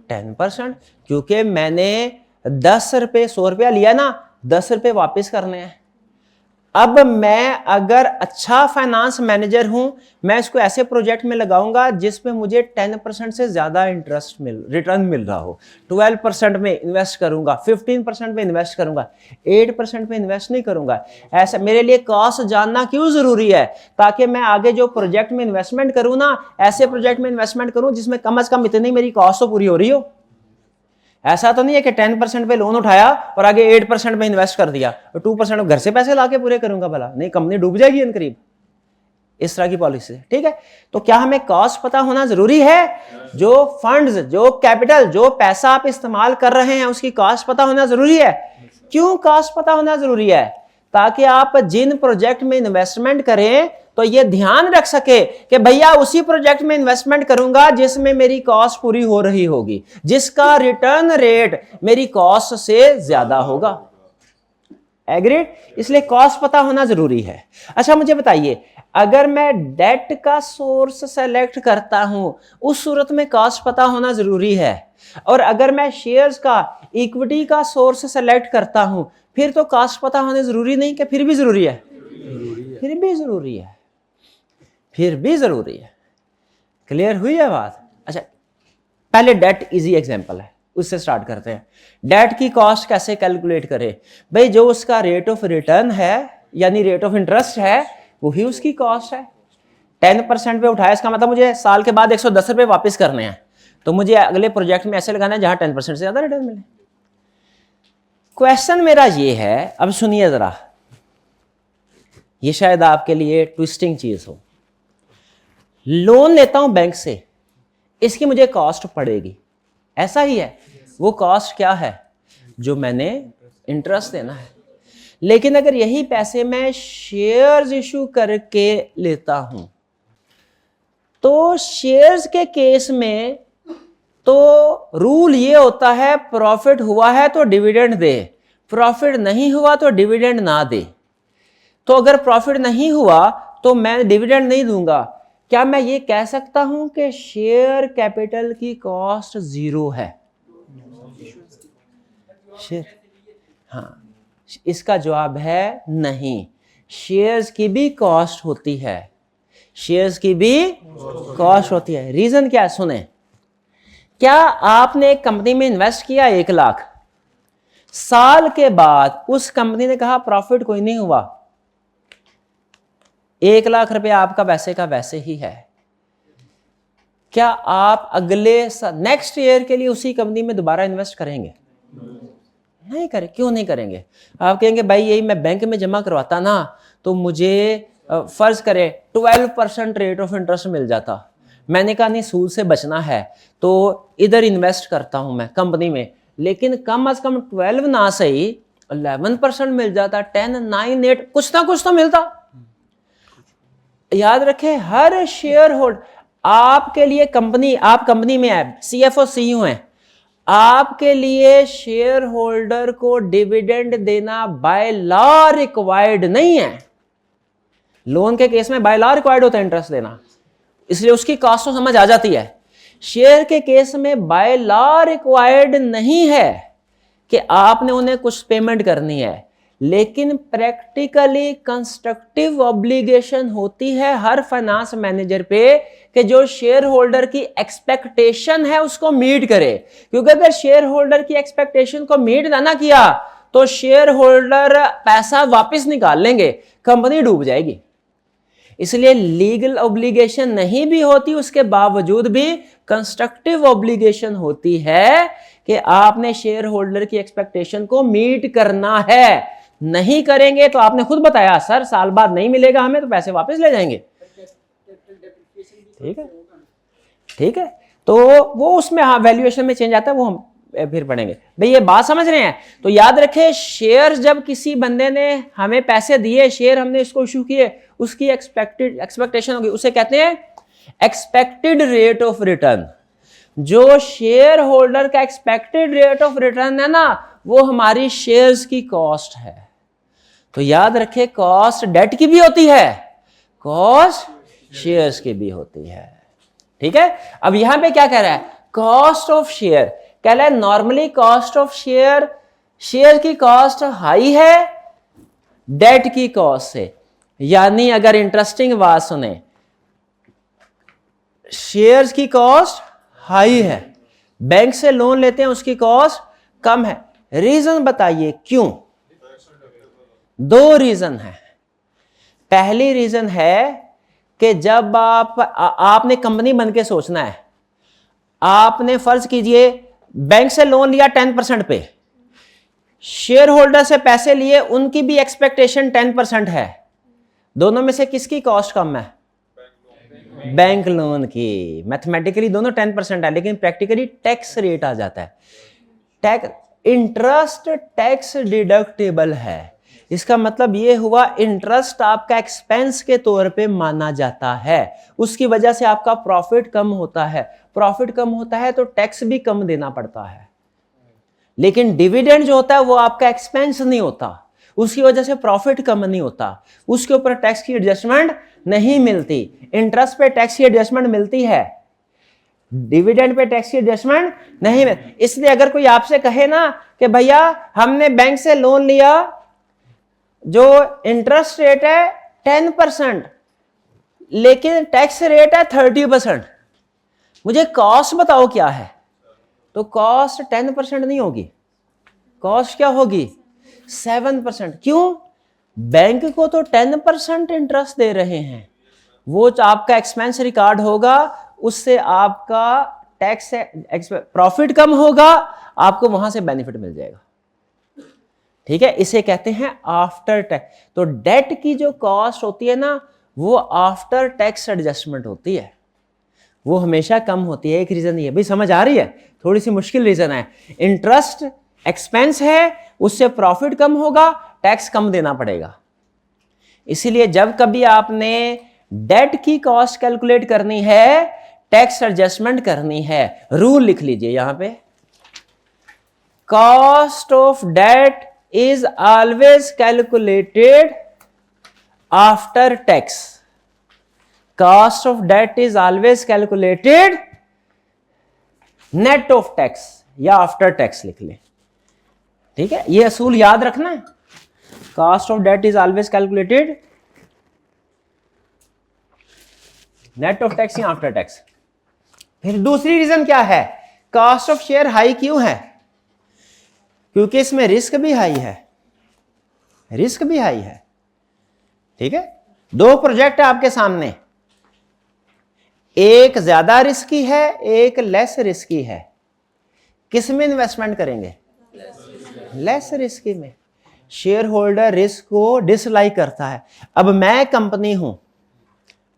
10%। क्योंकि मैंने 10 रुपये, 100 रुपया लिया ना, 10 रुपये वापस करने हैं। अब मैं अगर अच्छा फाइनेंस मैनेजर हूं, मैं इसको ऐसे प्रोजेक्ट में लगाऊंगा जिसमें मुझे 10% से ज्यादा रिटर्न मिल रहा हो। 12% में इन्वेस्ट करूंगा, 15% में इन्वेस्ट करूंगा, 8% में इन्वेस्ट नहीं करूंगा। ऐसा मेरे लिए कॉस्ट जानना क्यों जरूरी है? ताकि मैं आगे जो प्रोजेक्ट में इन्वेस्टमेंट करूं ना, ऐसे प्रोजेक्ट में इन्वेस्टमेंट करूं जिसमें कम से कम इतनी मेरी कॉस्ट तो पूरी हो रही हो। ऐसा तो नहीं है कि 10% पे लोन उठाया और आगे 8% में इन्वेस्ट कर दिया और 2% घर से पैसे लाके पूरे करूंगा, भला नहीं, कंपनी डूब जाएगी इन करीब। इस तरह की पॉलिसी, ठीक है। तो क्या हमें कॉस्ट पता होना जरूरी है? जो फंड्स, जो कैपिटल, जो पैसा आप इस्तेमाल कर रहे हैं, उसकी कॉस्ट पता होना जरूरी है। क्यों कॉस्ट पता होना जरूरी है? ताकि आप जिन प्रोजेक्ट में इन्वेस्टमेंट करें तो ये ध्यान रख सके कि भैया उसी प्रोजेक्ट में इन्वेस्टमेंट करूंगा जिसमें मेरी कॉस्ट पूरी हो रही होगी, जिसका रिटर्न रेट मेरी कॉस्ट से ज्यादा होगा। एग्रीड? इसलिए कॉस्ट पता होना जरूरी है। अच्छा मुझे बताइए, अगर मैं डेट का सोर्स सेलेक्ट करता हूं, उस सूरत में कॉस्ट पता होना जरूरी है। और अगर मैं शेयर्स का, इक्विटी का सोर्स सेलेक्ट करता हूं, फिर तो कॉस्ट पता होने जरूरी नहीं? कि फिर भी जरूरी है? फिर भी जरूरी है, फिर भी जरूरी है। क्लियर हुई है बात? अच्छा पहले डेट इजी एग्जांपल है, उससे स्टार्ट करते हैं। डेट की कॉस्ट कैसे कैलकुलेट करें? भाई जो उसका रेट ऑफ रिटर्न है यानी रेट ऑफ इंटरेस्ट है, वही उसकी कॉस्ट है। 10% पे उठाया, इसका मतलब मुझे साल के बाद 110 रुपये वापस करने हैं, तो मुझे अगले प्रोजेक्ट में ऐसे लगाना है जहां 10% से ज्यादा रिटर्न मिले। क्वेश्चन मेरा ये है, अब सुनिए जरा, ये शायद आपके लिए ट्विस्टिंग चीज हो। लोन लेता हूं बैंक से, इसकी मुझे कॉस्ट पड़ेगी, ऐसा ही है। वो कॉस्ट क्या है? जो मैंने इंटरेस्ट देना है। लेकिन अगर यही पैसे मैं शेयर्स इशू करके लेता हूं, तो शेयर्स के केस में तो रूल ये होता है, प्रॉफिट हुआ है तो डिविडेंड दे, प्रॉफिट नहीं हुआ तो डिविडेंड ना दे। तो अगर प्रॉफिट नहीं हुआ तो मैं डिविडेंड नहीं दूंगा। क्या मैं ये कह सकता हूं कि शेयर कैपिटल की कॉस्ट 0 है? हाँ, इसका जवाब है नहीं। शेयर्स की भी कॉस्ट होती है, शेयर्स की भी कॉस्ट होती है। रीजन क्या है? सुने, क्या आपने एक कंपनी में इन्वेस्ट किया 1 लाख, साल के बाद उस कंपनी ने कहा प्रॉफिट कोई नहीं हुआ, 1 लाख रुपया आपका वैसे का वैसे ही है, क्या आप अगले नेक्स्ट ईयर के लिए उसी कंपनी में दोबारा इन्वेस्ट करेंगे? नहीं करें। क्यों नहीं करेंगे? आप कहेंगे भाई यही मैं बैंक में जमा करवाता ना तो मुझे फर्ज करें 12% रेट ऑफ इंटरेस्ट मिल जाता, मैंने कहा नहीं सूद से बचना है तो इधर इन्वेस्ट करता हूं मैं कंपनी में, लेकिन कम से कम 12 ना सही 11% मिल जाता, 10, 9, 8 कुछ ना कुछ तो मिलता। याद रखें, हर शेयर होल्डर आपके लिए कंपनी, आप कंपनी में है, CFO CEO हैं, आपके लिए शेयर होल्डर को डिविडेंड देना बाय लॉ रिक्वायर्ड नहीं है। लोन के केस में बाय लॉ रिक्वायर्ड होता है इंटरेस्ट देना, इसलिए उसकी कॉस्ट तो समझ आ जाती है। शेयर के केस में बाय लॉ रिक्वायर्ड नहीं है कि आपने उन्हें कुछ पेमेंट करनी है, लेकिन प्रैक्टिकली कंस्ट्रक्टिव ऑब्लिगेशन होती है हर फाइनेंस मैनेजर पे कि जो शेयर होल्डर की एक्सपेक्टेशन है उसको मीट करे। क्योंकि अगर शेयर होल्डर की एक्सपेक्टेशन को मीट ना किया तो शेयर होल्डर पैसा वापस निकाल लेंगे, कंपनी डूब जाएगी। इसलिए लीगल ऑब्लिगेशन नहीं भी होती, उसके बावजूद भी कंस्ट्रक्टिव ऑब्लिगेशन होती है कि आपने शेयर होल्डर की एक्सपेक्टेशन को मीट करना है। नहीं करेंगे तो आपने खुद बताया सर साल बाद नहीं मिलेगा हमें, तो पैसे वापस ले जाएंगे। ठीक है, ठीक है। तो वो उसमें हाँ वैल्यूएशन में चेंज आता है, वो हम फिर पढ़ेंगे। भाई ये बात समझ रहे हैं? तो याद रखें, शेयर जब किसी बंदे ने हमें पैसे दिए, शेयर हमने इसको इशू किए, उसकी एक्सपेक्टेशन होगी, उसे कहते हैं एक्सपेक्टेड रेट ऑफ रिटर्न। जो शेयर होल्डर का एक्सपेक्टेड रेट ऑफ रिटर्न है ना, वो हमारी शेयर्स की कॉस्ट है। तो याद रखें, कॉस्ट डेट की भी होती है, कॉस्ट शेयर्स की भी होती है। ठीक है, अब यहां पे क्या कह रहा है? कॉस्ट ऑफ शेयर कह रहा है normally cost of share, share की कॉस्ट हाई है डेट की कॉस्ट से। यानी अगर इंटरेस्टिंग बात सुने, शेयर्स की कॉस्ट हाई है, बैंक से लोन लेते हैं उसकी कॉस्ट कम है। रीजन बताइए क्यों? 2 रीजन है। पहली रीजन है कि जब आपने कंपनी बन के सोचना है, आपने फर्ज कीजिए बैंक से लोन लिया 10% पे, शेयर होल्डर से पैसे लिए, उनकी भी एक्सपेक्टेशन 10% है, दोनों में से किसकी कॉस्ट कम है? बैंक लोन की। मैथमेटिकली दोनों 10% है, लेकिन प्रैक्टिकली टैक्स रेट आ जाता है। टैक्स इंटरेस्ट टैक्स डिडक्टेबल है। इसका मतलब ये हुआ इंटरेस्ट आपका एक्सपेंस के तौर पे माना जाता है, उसकी वजह से आपका प्रॉफिट कम होता है। प्रॉफिट कम होता है तो टैक्स भी कम देना पड़ता है। लेकिन डिविडेंड जो होता है वो आपका एक्सपेंस नहीं होता, उसकी वजह से प्रॉफिट कम नहीं होता, उसके ऊपर टैक्स की एडजस्टमेंट नहीं मिलती। इंटरेस्ट पे टैक्स की एडजस्टमेंट मिलती है, डिविडेंड पे टैक्स की एडजस्टमेंट नहीं मिलती। इसलिए अगर कोई आपसे कहे ना कि भैया हमने बैंक से लोन लिया, जो इंटरेस्ट रेट है 10%, लेकिन टैक्स रेट है 30%, मुझे कॉस्ट बताओ क्या है? तो कॉस्ट 10% नहीं होगी, कॉस्ट क्या होगी? 7%। क्यों? बैंक को तो 10% इंटरेस्ट दे रहे हैं, वो आपका एक्सपेंस रिकॉर्ड होगा, उससे आपका टैक्स प्रॉफिट कम होगा, आपको वहां से बेनिफिट मिल जाएगा। ठीक है, इसे कहते हैं आफ्टर टैक्स। तो डेट की जो कॉस्ट होती है ना, वो आफ्टर टैक्स एडजस्टमेंट होती है, वो हमेशा कम होती है। एक रीजन ये, भाई समझ आ रही है, थोड़ी सी मुश्किल रीजन है। इंटरेस्ट एक्सपेंस है, उससे प्रॉफिट कम होगा, टैक्स कम देना पड़ेगा। इसीलिए जब कभी आपने डेट की कॉस्ट कैलकुलेट करनी है, टैक्स एडजस्टमेंट करनी है, रूल लिख लीजिए यहां पे, cost of debt is always calculated after tax. Cost of debt is always calculated net of tax या after tax लिख ले, ठीक है, ये असूल याद रखना है। Cost of debt is always calculated net of tax या after tax। फिर दूसरी रीजन क्या है, कॉस्ट ऑफ शेयर हाई क्यों है? क्योंकि इसमें रिस्क भी हाई है, रिस्क भी हाई है। ठीक है, दो प्रोजेक्ट है आपके सामने, एक ज्यादा रिस्की है, एक लेस रिस्की है। किस में इन्वेस्टमेंट करेंगे? लेस रिस्की में। शेयर होल्डर रिस्क को डिसलाइक करता है। अब मैं कंपनी हूं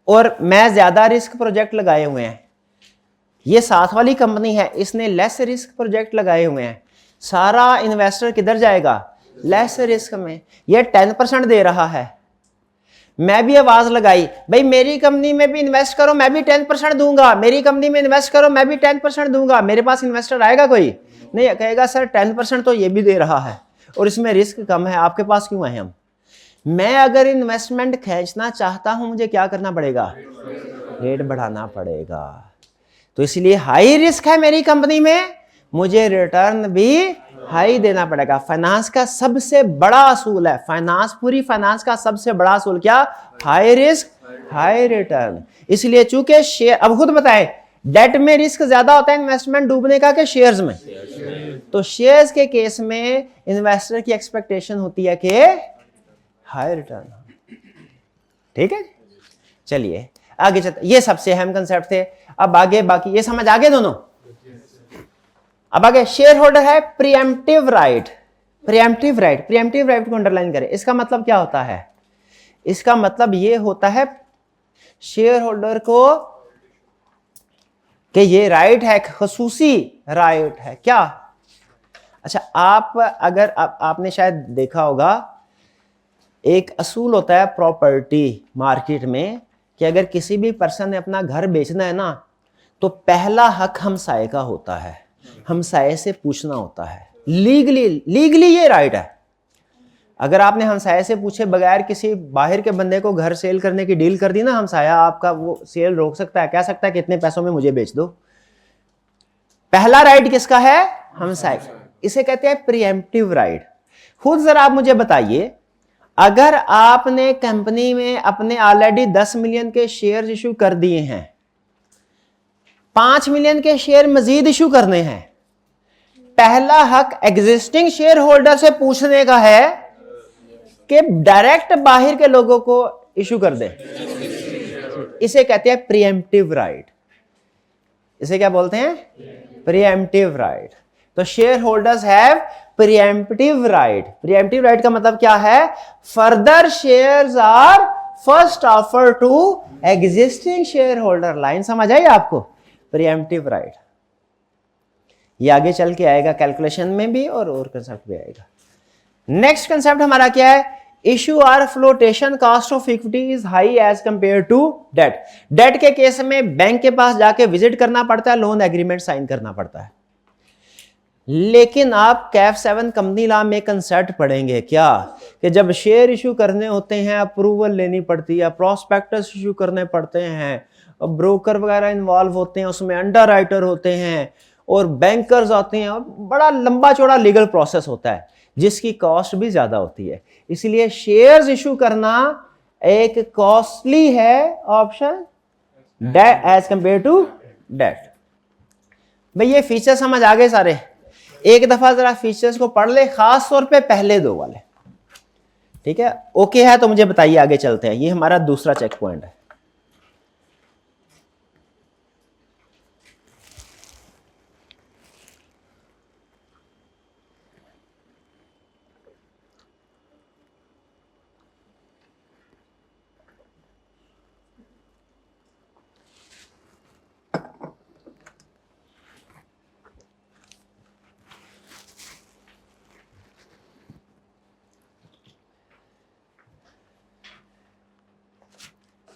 और मैं ज्यादा रिस्क प्रोजेक्ट लगाए हुए हैं, ये साथ वाली कंपनी है, इसने लेस रिस्क प्रोजेक्ट लगाए हुए हैं, सारा इन्वेस्टर किधर जाएगा? लेस रिस्क में। ये 10% दे रहा है, मैं भी आवाज लगाई, भाई मेरी कंपनी में भी इन्वेस्ट करो, मैं भी 10% दूंगा, मेरी कंपनी में इन्वेस्ट करो, मैं भी 10% दूंगा। मेरे पास इन्वेस्टर आएगा कोई? नहीं, कहेगा सर 10% तो ये भी दे रहा है और इसमें रिस्क कम है, आपके पास क्यों आए हम? मैं अगर इन्वेस्टमेंट खींचना चाहता हूं, मुझे क्या करना पड़ेगा? रेट बढ़ाना पड़ेगा। तो इसलिए हाई रिस्क है मेरी कंपनी में, मुझे रिटर्न भी हाई देना पड़ेगा। फाइनेंस का सबसे बड़ा असूल है, फाइनेंस, पूरी फाइनेंस का सबसे बड़ा असूल क्या? High risk high return. इसलिए चूंकि शेयर, अब खुद बताएं, डेट में रिस्क ज्यादा होता है इन्वेस्टमेंट डूबने का कि शेयर्स में? तो शेयर्स के केस में इन्वेस्टर की एक्सपेक्टेशन होती है कि हाई रिटर्न। ठीक है, चलिए आगे चलते, ये सबसे अहम कंसेप्ट थे। अब आगे बाकी ये समझ आगे दोनों। अब आगे शेयर होल्डर है pre-emptive right. Preemptive right, preemptive right को अंडरलाइन करें। इसका मतलब क्या होता है? इसका मतलब ये होता है शेयर होल्डर को कि ये राइट है, खसूसी राइट है। क्या? अच्छा, आप अगर आपने शायद देखा होगा, एक असूल होता है प्रॉपर्टी मार्केट में कि अगर किसी भी पर्सन ने अपना घर बेचना है ना, तो पहला हक हमसाये का होता है, हमसाये से पूछना होता है। लीगली ये राइट है। अगर आपने हमसाये से पूछे बगैर किसी बाहर के बंदे को घर सेल करने की डील कर दी ना, हमसाया आपका वो सेल रोक सकता है, कह सकता है कि इतने पैसों में मुझे बेच दो। पहला राइट किसका है? हमसाये। इसे कहते हैं प्रीएम्प्टिव राइट। खुद जरा आप मुझे बताइए, अगर आपने कंपनी में अपने ऑलरेडी 10 मिलियन के शेयर इशू कर दिए हैं, 5 मिलियन के शेयर मजीद इशू करने हैं, पहला हक एग्जिस्टिंग शेयर होल्डर से पूछने का है कि डायरेक्ट बाहर के लोगों को इशू कर दे। इसे कहते हैं प्रीएम्प्टिव राइट। इसे क्या बोलते हैं? Preemptive right. तो share holders have preemptive right. Preemptive right का मतलब क्या है? Further shares are first offer to existing share holder. Line समझ आई आपको? प्रीएम्प्टिव राइट ये आगे चल के आएगा कैलकुलेशन में भी और कंसेप्ट भी आएगा। नेक्स्ट कंसेप्ट हमारा क्या है? Issue or flotation cost of equity is high as compare to debt. Debt के केस में बैंक के पास जाके विजिट करना पड़ता है, लोन एग्रीमेंट साइन करना पड़ता है। लेकिन आप कैफ 7 कंपनी लॉ में कंसेप्ट पढ़ेंगे क्या कि जब शेयर इशू करने होते हैं, अप्रूवल लेनी पड़ती है, प्रोस्पेक्टस इशू करने पड़ते हैं, ब्रोकर वगैरह इन्वॉल्व होते हैं, उसमें अंडरराइटर होते हैं और बैंकर्स आते हैं, और बड़ा लंबा चौड़ा लीगल प्रोसेस होता है जिसकी कॉस्ट भी ज्यादा होती है। इसलिए शेयर्स इशू करना एक कॉस्टली है option debt as compare to debt. भाई ये फीचर समझ आ गए सारे? एक दफा जरा फीचर्स को पढ़ ले, खास तौर पे पहले दो वाले। ठीक है, ओके है तो मुझे बताइए, आगे चलते हैं। ये हमारा दूसरा चेक पॉइंट है।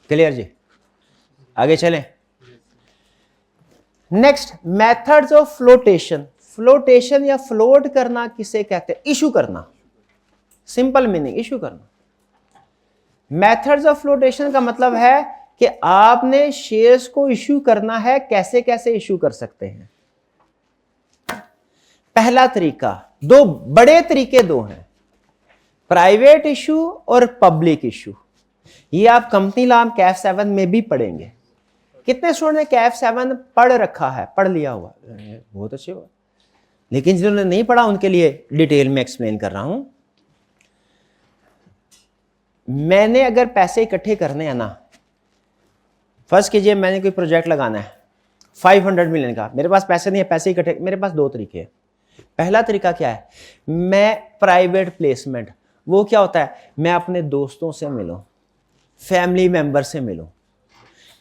क्लियर जी, आगे चलें। Next, methods of flotation. Flotation या फ्लोट करना किसे कहते हैं? इशू करना, सिंपल मीनिंग इशू करना। मेथड्स ऑफ फ्लोटेशन का मतलब है कि आपने शेयर्स को इशू करना है। कैसे कैसे इशू कर सकते हैं? पहला तरीका, दो बड़े तरीके दो हैं, प्राइवेट इशू और पब्लिक इशू। ये आप कंपनी लॉ कैफ 7 में भी पढ़ेंगे। कितने स्टूडेंट ने कैफ 7 पढ़ रखा है, पढ़ लिया हुआ? बहुत अच्छी बात। लेकिन जिन्होंने नहीं पढ़ा उनके लिए डिटेल में एक्सप्लेन कर रहा हूं। मैंने अगर पैसे इकट्ठे करने हैं ना, फर्स्ट कीजिए मैंने कोई प्रोजेक्ट लगाना है 500 मिलियन का, मेरे पास पैसे नहीं है, पैसे इकट्ठे, मेरे पास दो तरीके हैं। पहला तरीका क्या है? मैं प्राइवेट प्लेसमेंट। वो क्या होता है? मैं अपने दोस्तों से मिलूं, फैमिली मेंबर से मिलूं,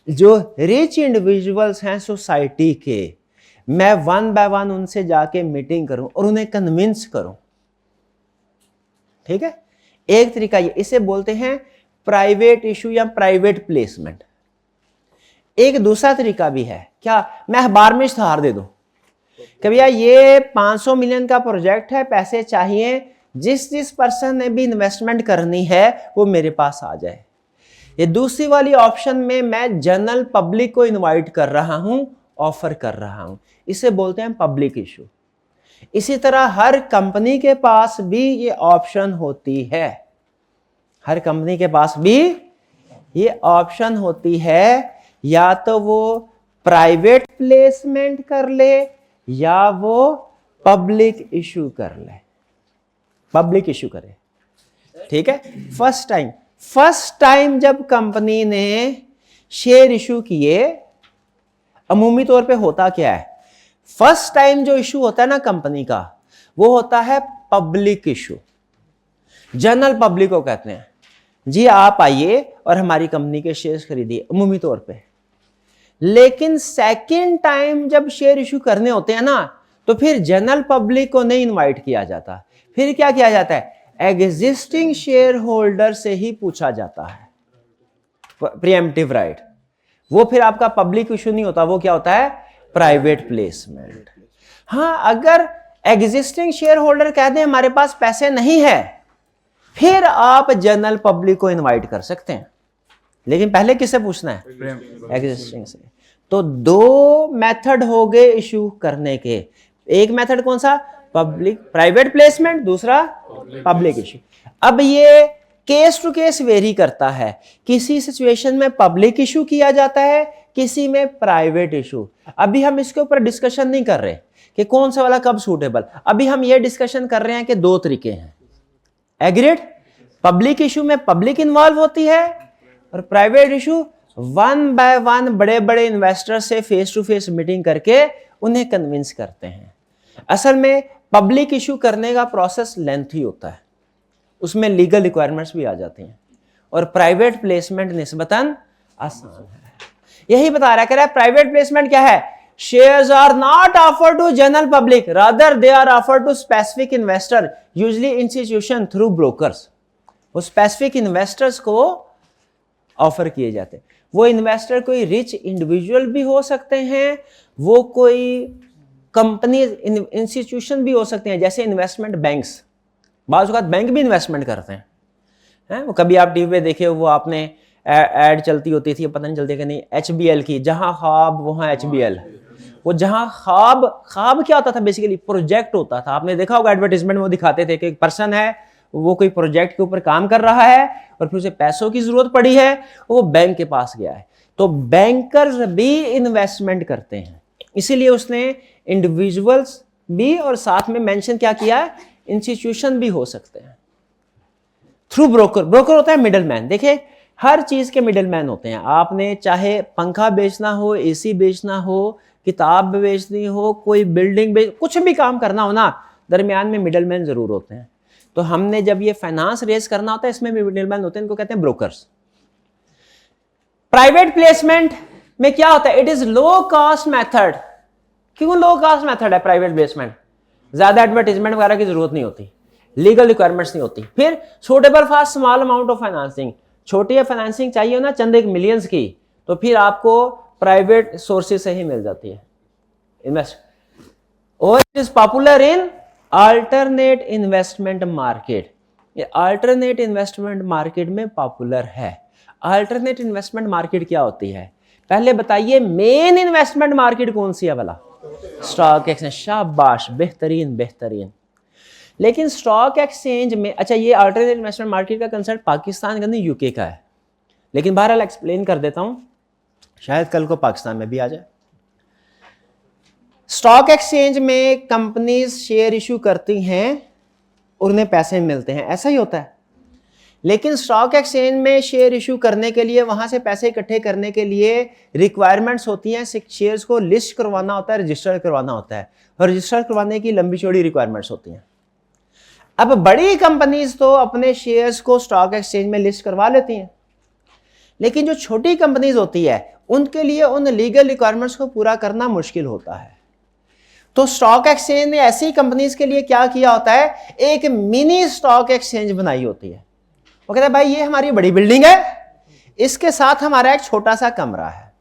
जो रिच इंडिविजुअल्स हैं सोसाइटी के, मैं वन बाय वन उनसे जाके मीटिंग करूं और उन्हें कन्विंस करूं। ठीक है, एक तरीका ये, इसे बोलते हैं प्राइवेट इशू या प्राइवेट प्लेसमेंट। एक दूसरा तरीका भी है, क्या? मैं अखबार में इश्तहार दे दूं कि भैया ये 500 मिलियन का प्रोजेक्ट है, पैसे चाहिए, जिस पर्सन ने भी इन्वेस्टमेंट करनी है वो मेरे पास आ जाए। ये दूसरी वाली ऑप्शन में मैं जनरल पब्लिक को इनवाइट कर रहा हूं, ऑफर कर रहा हूं, इसे बोलते हैं पब्लिक इशू। इसी तरह हर कंपनी के पास भी ये ऑप्शन होती है, हर कंपनी के पास भी ये ऑप्शन होती है, या तो वो प्राइवेट प्लेसमेंट कर ले या वो पब्लिक इशू कर ले, पब्लिक इशू करे। ठीक है, फर्स्ट टाइम जब कंपनी ने शेयर इशू किए, अमूमी तौर पे होता क्या है? फर्स्ट टाइम जो इशू होता है ना कंपनी का, वो होता है पब्लिक इशू। जनरल पब्लिक को कहते हैं जी आप आइए और हमारी कंपनी के शेयर्स खरीदिए, अमूमी तौर पे। लेकिन सेकंड टाइम जब शेयर इशू करने होते हैं ना, तो फिर जनरल पब्लिक को नहीं इनवाइट किया जाता, फिर क्या किया जाता है? एग्जिस्टिंग शेयर होल्डर से ही पूछा जाता है, प्रीएम्प्टिव राइट। वो फिर आपका पब्लिक इशू नहीं होता, वो क्या होता है? Private placement. हाँ, अगर एग्जिस्टिंग शेयर होल्डर कह दें हमारे पास पैसे नहीं है, फिर आप जनरल पब्लिक को इनवाइट कर सकते हैं, लेकिन पहले किससे पूछना है? एग्जिस्टिंग से। तो दो मेथड हो गए इशू करने के। एक मेथड कौन सा? पब्लिक प्राइवेट प्लेसमेंट, दूसरा पब्लिक इशू। अब ये केस टू केस वेरी करता है, किसी सिचुएशन में पब्लिक इशू किया जाता है, किसी में प्राइवेट इशू। अभी हम इसके ऊपर डिस्कशन नहीं कर रहे कि कौन सा वाला कब सूटेबल, अभी हम ये डिस्कशन कर रहे हैं कि दो तरीके हैं। एग्रीड? पब्लिक इशू में पब्लिक इन्वॉल्व होती है और private issue one by one बड़े बड़े इन्वेस्टर से फेस टू फेस मीटिंग करके उन्हें कन्विंस करते हैं। असल में पब्लिक इशू करने का प्रोसेस लेंथी होता है, उसमें लीगल रिक्वायरमेंट्स भी आ जाती हैं, और प्राइवेट प्लेसमेंट निस्बतन आसान है। यही बता रहा है प्राइवेट प्लेसमेंट क्या है? Shares are not offered to general public, rather they are offered to specific investor, usually institution through brokers. वो स्पेसिफिक इन्वेस्टर्स को ऑफर किए जाते हैं। वो इन्वेस्टर कोई रिच इंडिविजुअल भी हो सकते हैं, वो कोई कंपनी इंस्टीट्यूशन भी हो सकते हैं, जैसे इन्वेस्टमेंट बैंक्स। बाज़ औक़ात बैंक भी इन्वेस्टमेंट करते हैं। वो कभी आप टीवी पे देखे, वो आपने एड चलती होती थी, पता नहीं चलती कि नहीं, HBL की, जहां ख्वाब वहां HBL। वो जहां ख्वाब क्या होता था? बेसिकली प्रोजेक्ट होता था। आपने देखा होगा एडवर्टीजमेंट में वो दिखाते थे कि एक पर्सन है, वो कोई प्रोजेक्ट के ऊपर काम कर रहा है और फिर उसे पैसों की जरूरत पड़ी है, वो बैंक के पास गया है। तो बैंकर्स भी इन्वेस्टमेंट करते हैं, इसीलिए उसने इंडिविजुअल्स भी और साथ में मेंशन क्या किया है? इंस्टीट्यूशन भी हो सकते हैं थ्रू ब्रोकर। ब्रोकर होता है मिडल मैन। देखिए, हर चीज के मिडल मैन होते हैं। आपने चाहे पंखा बेचना हो, AC बेचना हो, किताब बेचनी हो, कोई बिल्डिंग कुछ भी काम करना हो ना, दरमियान में मिडल मैन जरूर होते हैं। तो हमने जब ये फाइनेंस रेज करना होता है, इसमें भी मिडल मैन होते हैं, इनको कहते हैं ब्रोकर्स। प्राइवेट प्लेसमेंट में क्या होता है? It is low cost method. क्यों लो कॉस्ट मेथड है प्राइवेट प्लेसमेंट? ज्यादा एडवर्टीजमेंट वगैरह की जरूरत नहीं होती, लीगल रिक्वायरमेंट्स नहीं होती, फिर suitable for small amount of financing, छोटी फाइनेंसिंग चाहिए हो ना चंद एक मिलियंस की, तो फिर आपको प्राइवेट सोर्सेज से ही मिल जाती है इन्वेस्ट। और it is popular in alternate investment market. ये अल्टरनेट इन्वेस्टमेंट मार्केट में पॉपुलर है। अल्टरनेट इन्वेस्टमेंट मार्केट क्या होती है पहले बताइए? मेन इन्वेस्टमेंट मार्केट कौन सी है वाला? Stock exchange. शाबाश, बेहतरीन बेहतरीन। लेकिन स्टॉक एक्सचेंज में, अच्छा ये अल्टरनेट इन्वेस्टमेंट मार्केट का कंसेप्ट पाकिस्तान का नहीं यूके का है, लेकिन बहरहाल एक्सप्लेन कर देता हूं, शायद कल को पाकिस्तान में भी आ जाए। स्टॉक एक्सचेंज में कंपनीज शेयर इशू करती हैं और उन्हें पैसे मिलते हैं, ऐसा ही होता है। लेकिन स्टॉक एक्सचेंज में शेयर इशू करने के लिए, वहां से पैसे इकट्ठे करने के लिए रिक्वायरमेंट्स होती हैं। शेयर्स को लिस्ट करवाना होता है, रजिस्टर करवाना होता है, और रजिस्टर करवाने की लंबी चौड़ी रिक्वायरमेंट्स होती हैं। अब बड़ी कंपनीज तो अपने शेयर्स को स्टॉक एक्सचेंज में लिस्ट करवा लेती हैं, लेकिन जो छोटी कंपनीज होती है उनके लिए उन लीगल रिक्वायरमेंट्स को पूरा करना मुश्किल होता है। तो स्टॉक एक्सचेंज ने ऐसी कंपनीज के लिए क्या किया होता है? एक मिनी स्टॉक एक्सचेंज बनाई होती है। वो कहता है भाई ये हमारी बड़ी बिल्डिंग है, इसके साथ हमारा एक छोटा सा कमरा है,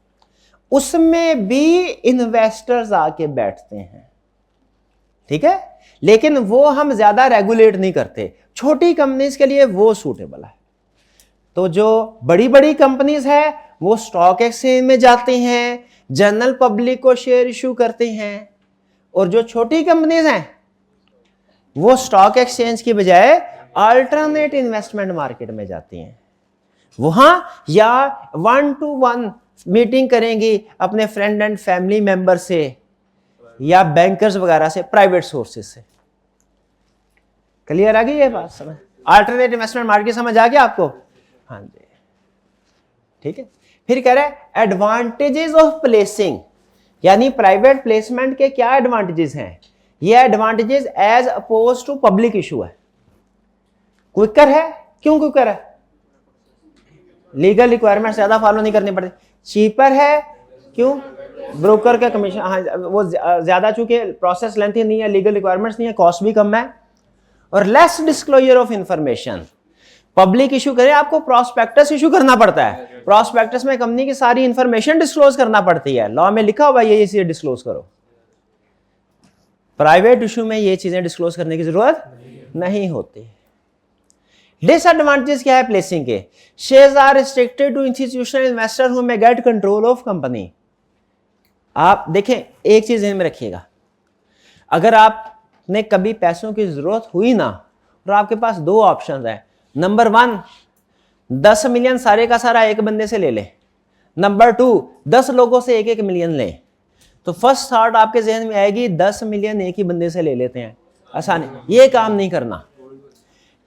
उसमें भी इन्वेस्टर्स आके बैठते हैं, ठीक है, लेकिन वो हम ज्यादा रेगुलेट नहीं करते। छोटी कंपनीज के लिए वो सूटेबल है। तो जो बड़ी बड़ी कंपनीज है वो स्टॉक एक्सचेंज में जाती हैं, जनरल पब्लिक को शेयर इशू करती हैं, और जो छोटी कंपनीज हैं वो स्टॉक एक्सचेंज की बजाय अल्टरनेट इन्वेस्टमेंट मार्केट में जाती हैं। वहां या 1-to-1 मीटिंग करेंगी अपने फ्रेंड एंड फैमिली मेंबर से या बैंकर्स वगैरह से, प्राइवेट सोर्सेज से। क्लियर आ गई ये बात समझ? अल्टरनेट इन्वेस्टमेंट मार्केट समझ आ गया आपको? हाँ जी, ठीक है। फिर कह रहे हैं एडवांटेजेस ऑफ प्लेसिंग, यानी प्राइवेट प्लेसमेंट के क्या एडवांटेजेस हैं? ये advantages as oppose to public issue है। क्विकर है। क्यों क्विकर है? लीगल रिक्वायरमेंट ज्यादा फॉलो नहीं करनी पड़ती। चीपर है। क्यों? ब्रोकर का कमीशन, हाँ वो ज्यादा, चूंकि प्रोसेस लेंथी नहीं है, लीगल रिक्वायरमेंट्स नहीं है, कॉस्ट भी कम है, और less disclosure of information. Public issue करें आपको प्रोस्पेक्टस इशू करना पड़ता है। प्रोस्पेक्टस में कंपनी की सारी इंफॉर्मेशन डिस्क्लोज करना पड़ती है, लॉ में लिखा हुआ है ये चीजें डिस्क्लोज करो। प्राइवेट इशू में ये चीजें डिस्क्लोज करने की जरूरत नहीं होती। डिसएडवांटेज क्या है प्लेसिंग के? Shares are restricted to institutional investor who may get control of company. आप देखें, एक चीज ध्यान में रखिएगा, अगर आपने कभी पैसों की जरूरत हुई ना, और आपके पास दो ऑप्शन है, नंबर 1 10 मिलियन सारे का सारा एक बंदे से ले ले, नंबर 2 10 लोगों से 1-1 मिलियन ले, तो फर्स्ट थॉट आपके जहन में आएगी 10 मिलियन एक ही बंदे से ले लेते हैं, आसानी। ये काम नहीं करना,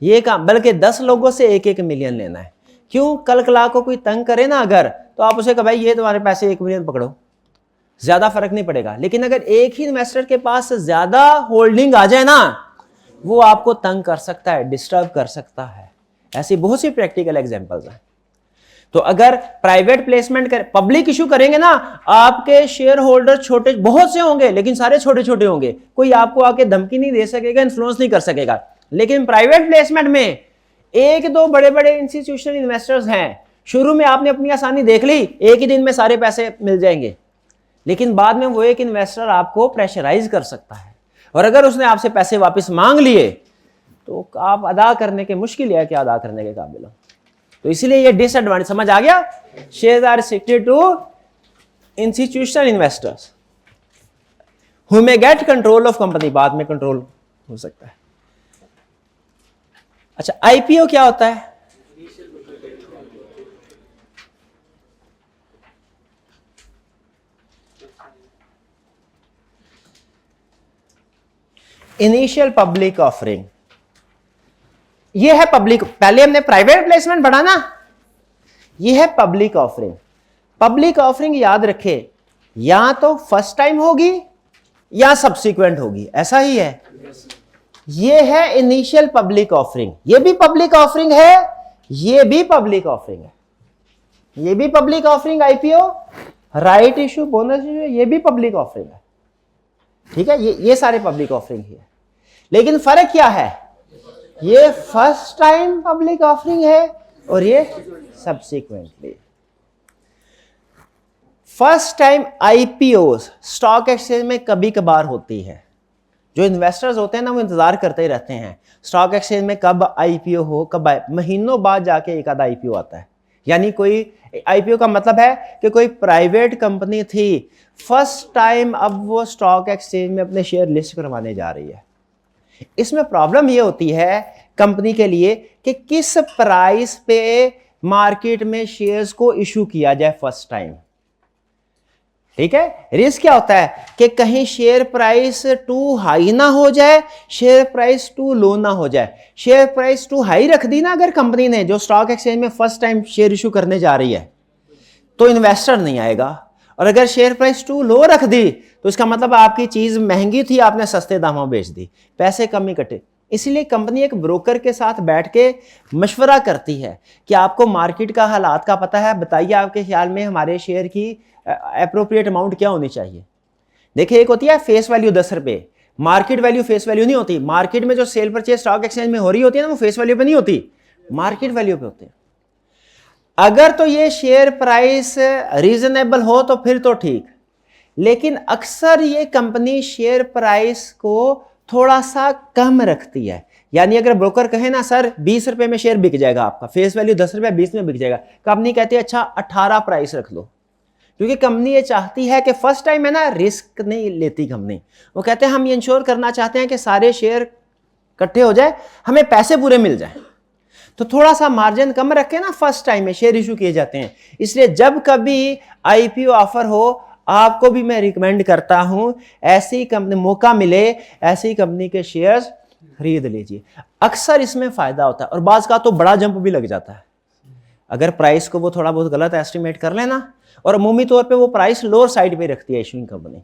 ये काम, बल्कि 10 लोगों से 1-1 मिलियन लेना है। क्यों? कल कला को कोई तंग करे ना अगर, तो आप उसे कहो भाई ये तुम्हारे पैसे 1 मिलियन पकड़ो, ज्यादा फर्क नहीं पड़ेगा। लेकिन अगर एक ही इन्वेस्टर के पास ज्यादा होल्डिंग आ जाए ना, वो आपको तंग कर सकता है, डिस्टर्ब कर सकता है। ऐसी बहुत सी प्रैक्टिकल एग्जांपल्स हैं। तो अगर प्राइवेट प्लेसमेंट कर, पब्लिक इशू करेंगे ना, आपके शेयर होल्डर छोटे बहुत से होंगे, लेकिन सारे छोटे छोटे होंगे, कोई आपको आके धमकी नहीं दे सकेगा, इन्फ्लुएंस नहीं कर सकेगा। लेकिन प्राइवेट प्लेसमेंट में 1-2 बड़े बड़े इंस्टीट्यूशनल इन्वेस्टर्स हैं, शुरू में आपने अपनी आसानी देख ली, एक ही दिन में सारे पैसे मिल जाएंगे, लेकिन बाद में वो एक इन्वेस्टर आपको प्रेशराइज कर सकता है, और अगर उसने आपसे पैसे वापस मांग लिए तो आप अदा करने के मुश्किल है कि अदा करने के काबिल हो। तो इसीलिए ये डिसएडवांटेज समझ आ गया। Shares are restricted to institutional investors who may get control of company, बाद में कंट्रोल हो सकता है। अच्छा, आईपीओ क्या होता है? Initial public offering. ये है पब्लिक, पहले हमने प्राइवेट प्लेसमेंट पढ़ा ना, ये है पब्लिक ऑफरिंग। पब्लिक ऑफरिंग याद रखे, या तो फर्स्ट टाइम होगी या सब्सिक्वेंट होगी, ऐसा ही है। ये है इनिशियल पब्लिक ऑफरिंग, ये भी पब्लिक ऑफरिंग है, ये भी पब्लिक ऑफरिंग है, ये भी public offering. IPO, right issue, bonus issue, ये भी पब्लिक ऑफरिंग है, ठीक है। ये सारे पब्लिक ऑफरिंग ही है। लेकिन फर्क क्या है? ये फर्स्ट टाइम पब्लिक ऑफरिंग है, और ये subsequently. First time IPO stock exchange में कभी कभार होती है। जो इन्वेस्टर्स होते हैं ना वो इंतजार करते ही रहते हैं स्टॉक एक्सचेंज में कब आईपीओ हो, कब महीनों बाद जाके एक आधा आईपीओ आता है। यानी कोई आईपीओ का मतलब है कि कोई प्राइवेट कंपनी थी, फर्स्ट टाइम अब वो स्टॉक एक्सचेंज में अपने शेयर लिस्ट करवाने जा रही है। इसमें प्रॉब्लम ये होती है कंपनी के लिए कि किस प्राइस पे मार्केट में शेयर्स को इशू किया जाए फर्स्ट टाइम। ठीक है, रिस्क क्या होता है कि कहीं शेयर प्राइस टू हाई ना हो जाए, शेयर प्राइस टू लो ना हो जाए। शेयर प्राइस टू हाई रख दी ना अगर कंपनी ने, जो स्टॉक एक्सचेंज में फर्स्ट टाइम शेयर इशू करने जा रही है, तो इन्वेस्टर नहीं आएगा। और अगर शेयर प्राइस टू लो रख दी तो इसका मतलब आपकी चीज महंगी थी, आपने सस्ते दामों में बेच दी, पैसे कम ही कटे। इसलिए कंपनी एक ब्रोकर के साथ बैठ के मशवरा करती है कि आपको मार्केट का हालात का पता है, बताइए आपके ख्याल में हमारे शेयर की एप्रोप्रिएट अमाउंट क्या होनी चाहिए। देखिए, एक होती है फेस वैल्यू 10 रुपए, मार्केट वैल्यू फेस वैल्यू नहीं होती। मार्केट में जो सेल परचेज स्टॉक एक्सचेंज में हो रही होती है ना, वो फेस वैल्यू पे नहीं होती, मार्केट वैल्यू पे होती है। अगर तो ये शेयर प्राइस रीजनेबल हो तो फिर तो ठीक, लेकिन अक्सर ये कंपनी शेयर प्राइस को थोड़ा सा कम रखती है। यानी अगर ब्रोकर कहे ना सर 20 रुपए में शेयर बिक जाएगा आपका, फेस वैल्यू 10 रुपए 20 में बिक जाएगा, कंपनी कहती है अच्छा 18 प्राइस रख लो। क्योंकि कंपनी ये चाहती है कि फर्स्ट टाइम है ना, रिस्क नहीं लेती कंपनी। वो कहते हैं हम ये इंश्योर करना चाहते हैं कि सारे शेयर इकट्ठे हो जाए, हमें पैसे पूरे मिल जाए, तो थोड़ा सा मार्जिन कम रखे ना फर्स्ट टाइम में शेयर इशू किए जाते हैं। इसलिए जब कभी आईपीओ ऑफर हो, आपको भी मैं रिकमेंड करता हूं ऐसी कंपनी, मौका मिले ऐसी कंपनी के शेयर्स खरीद लीजिए। अक्सर इसमें फायदा होता है और बाज का तो बड़ा जंप भी लग जाता है। अगर प्राइस को वो थोड़ा बहुत गलत एस्टिमेट कर लेना, और अमूमी तौर पे वो प्राइस लोअर साइड पे रखती है इशूइंग कंपनी,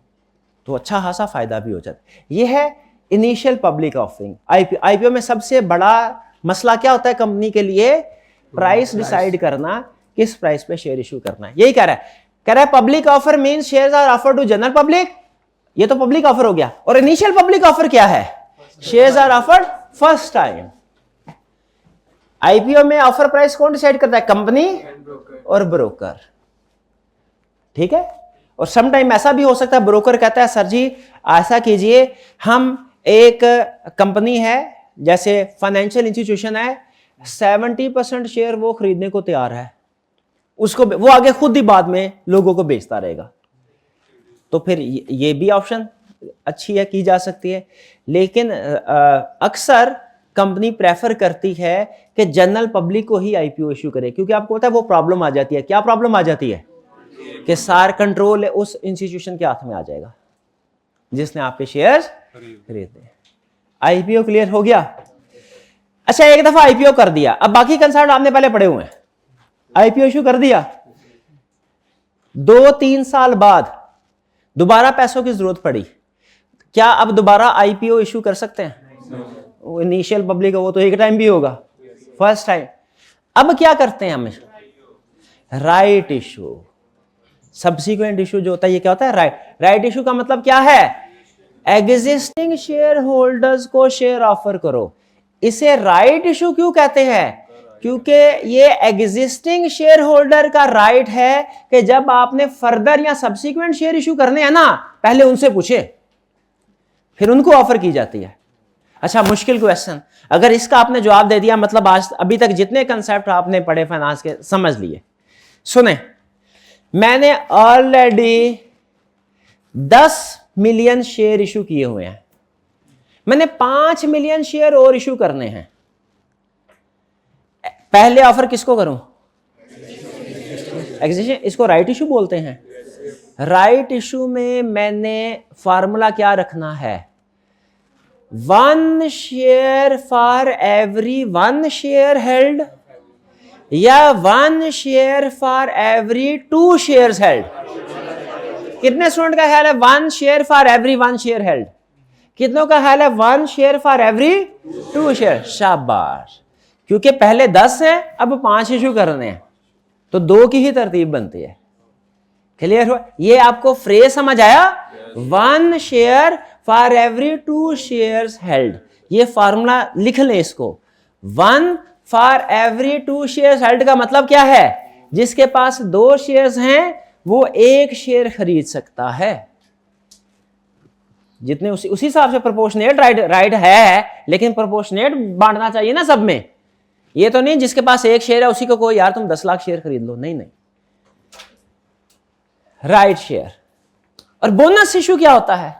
तो अच्छा खासा फायदा भी हो जाता है। ये है इनिशियल पब्लिक ऑफरिंग। आईपीओ में सबसे बड़ा मसला क्या होता है कंपनी के लिए? प्राइस डिसाइड करना, किस प्राइस पे शेयर इशू करना है। यही कह रहा है public offer means shares are offered to general public. ये तो पब्लिक ऑफर हो गया। और इनिशियल पब्लिक ऑफर क्या है? Shares are offered first time. IPO में ऑफर प्राइस कौन डिसाइड करता है? कंपनी और ब्रोकर। ठीक है। और सम टाइम ऐसा भी हो सकता है ब्रोकर कहता है सर जी ऐसा कीजिए, हम एक कंपनी है जैसे फाइनेंशियल इंस्टीट्यूशन है, 70% शेयर वो खरीदने को तैयार है, उसको वो आगे खुद ही बाद में लोगों को बेचता रहेगा, तो फिर ये भी ऑप्शन अच्छी है, की जा सकती है। लेकिन अक्सर कंपनी प्रेफर करती है कि जनरल पब्लिक को ही आईपीओ इशू करे, क्योंकि आपको पता है वो प्रॉब्लम आ जाती है। क्या प्रॉब्लम आ जाती है? कि सार कंट्रोल उस इंस्टीट्यूशन के हाथ में आ जाएगा जिसने आपके शेयर्स खरीदे। आईपीओ क्लियर हो गया? अच्छा, एक दफा आईपीओ कर दिया, अब बाकी कंसेप्ट आपने पहले पढ़े हुए हैं। आईपीओ इशू कर दिया, 2-3 साल बाद दोबारा पैसों की जरूरत पड़ी, क्या अब दोबारा आईपीओ इशू कर सकते हैं? इनिशियल पब्लिक वो तो एक टाइम भी होगा, फर्स्ट टाइम। अब क्या करते हैं हम? Right issue. सब्सिक्वेंट इशू जो होता है, ये क्या होता है? राइट इशू का मतलब क्या है? एग्जिस्टिंग शेयर होल्डर्स को शेयर ऑफर करो। इसे राइट इशू क्यों कहते हैं? क्योंकि ये एग्जिस्टिंग शेयर होल्डर का राइट है कि जब आपने फर्दर या सब्सिक्वेंट शेयर इशू करने हैं ना, पहले उनसे पूछे, फिर उनको ऑफर की जाती है। अच्छा, मुश्किल क्वेश्चन, अगर इसका आपने जवाब दे दिया मतलब आज अभी तक जितने कंसेप्ट आपने पढ़े फाइनेंस के समझ लिए। सुने, मैंने ऑलरेडी 10 मिलियन शेयर इशू किए हुए हैं, मैंने 5 मिलियन शेयर और इशू करने हैं। पहले ऑफर किसको करूं? एग्जिस्टिंग। इसको राइट इशू बोलते हैं। राइट इशू में मैंने फार्मूला क्या रखना है? 1 share for every 1 share held या 1 share for every 2 shares held. कितने स्टूडेंट का ख्याल है 1 share for every 1 share held? कितनों का ख्याल है 1 शेयर फॉर एवरी 2 शेयर? शाबाश। क्योंकि पहले 10 है, अब 5 इशू करने हैं, तो 2 की ही तरतीब बनती है। क्लियर हुआ? ये आपको फ्रेज समझ आया? 1 share for every 2 shares held. ये फार्मूला लिख लें इसको, 1 फॉर एवरी 2 शेयर्स हेल्ड का मतलब क्या है? जिसके पास 2 शेयर्स हैं वो 1 शेयर खरीद सकता है। जितने उसी हिसाब से प्रोपोर्शनेट राइट है, लेकिन प्रोपोर्शनेट बांटना चाहिए ना सब में। ये तो नहीं जिसके पास 1 शेयर है उसी को कोई यार तुम 10 लाख शेयर खरीद लो, नहीं नहीं। Right share. और बोनस इशू क्या होता है?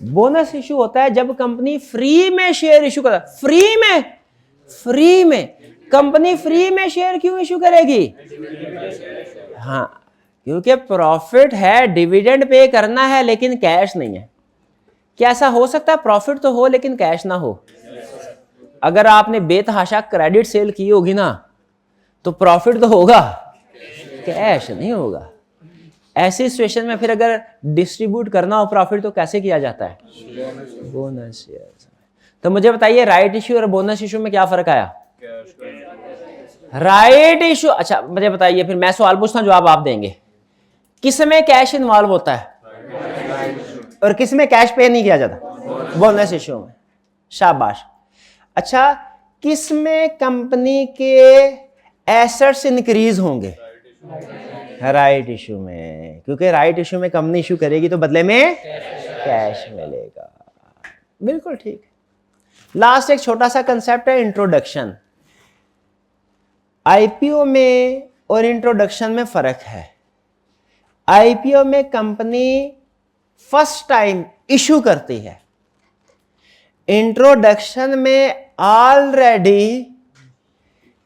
बोनस इशू होता है जब कंपनी फ्री में शेयर इशू करता है। फ्री में कंपनी फ्री में शेयर क्यों इशू करेगी? हाँ, क्योंकि प्रॉफिट है, डिविडेंड पे करना है, लेकिन कैश नहीं है। क्या ऐसा हो सकता है प्रॉफिट तो हो लेकिन कैश ना हो? अगर आपने बेतहाशा क्रेडिट सेल की होगी ना तो प्रॉफिट तो होगा, कैश नहीं होगा। ऐसी सिचुएशन में फिर अगर डिस्ट्रीब्यूट करना हो प्रॉफिट तो कैसे किया जाता है? Bonus share. तो मुझे बताइए राइट इशू और बोनस इशू में क्या फर्क आया? राइट इशू, अच्छा मुझे बताइए, फिर मैं सवाल पूछता हूं जवाब आप देंगे। किस में कैश इन्वॉल्व होता है और किस में कैश पे नहीं किया जाता? बोनस इशू में। शाबाश। अच्छा, किस में कंपनी के एसेट्स इंक्रीज होंगे? राइट इशू में, क्योंकि राइट इशू में कंपनी इशू करेगी तो बदले में कैश मिलेगा। बिल्कुल ठीक। लास्ट एक छोटा सा कंसेप्ट है इंट्रोडक्शन। आईपीओ में और इंट्रोडक्शन में फर्क है। आईपीओ में कंपनी फर्स्ट टाइम इशू करती है, इंट्रोडक्शन में ऑलरेडी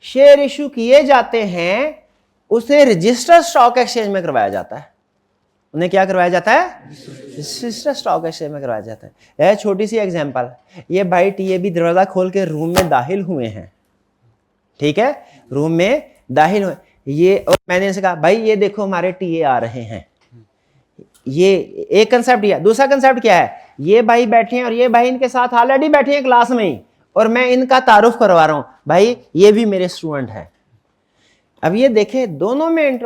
शेयर इशू किए जाते हैं, उसे रजिस्टर्ड स्टॉक एक्सचेंज में करवाया जाता है। उन्हें क्या करवाया जाता है? रजिस्टर्ड स्टॉक एक्सचेंज में करवाया जाता है। यह छोटी सी एग्जांपल, ये भाई टीए भी दरवाजा खोल के रूम में दाखिल हुए हैं, ठीक है, रूम में दाखिल हुए ये, और मैंने इनसे कहा भाई ये देखो हमारे टीए आ रहे हैं। ये एक कंसेप्ट किया। दूसरा कंसेप्ट क्या है? ये भाई बैठे हैं और ये भाई इनके साथ ऑलरेडी बैठे हैं क्लास में ही, और मैं इनका तारुफ करवा रहा हूं, भाई ये भी मेरे स्टूडेंट हैं। अब ये देखें दोनों में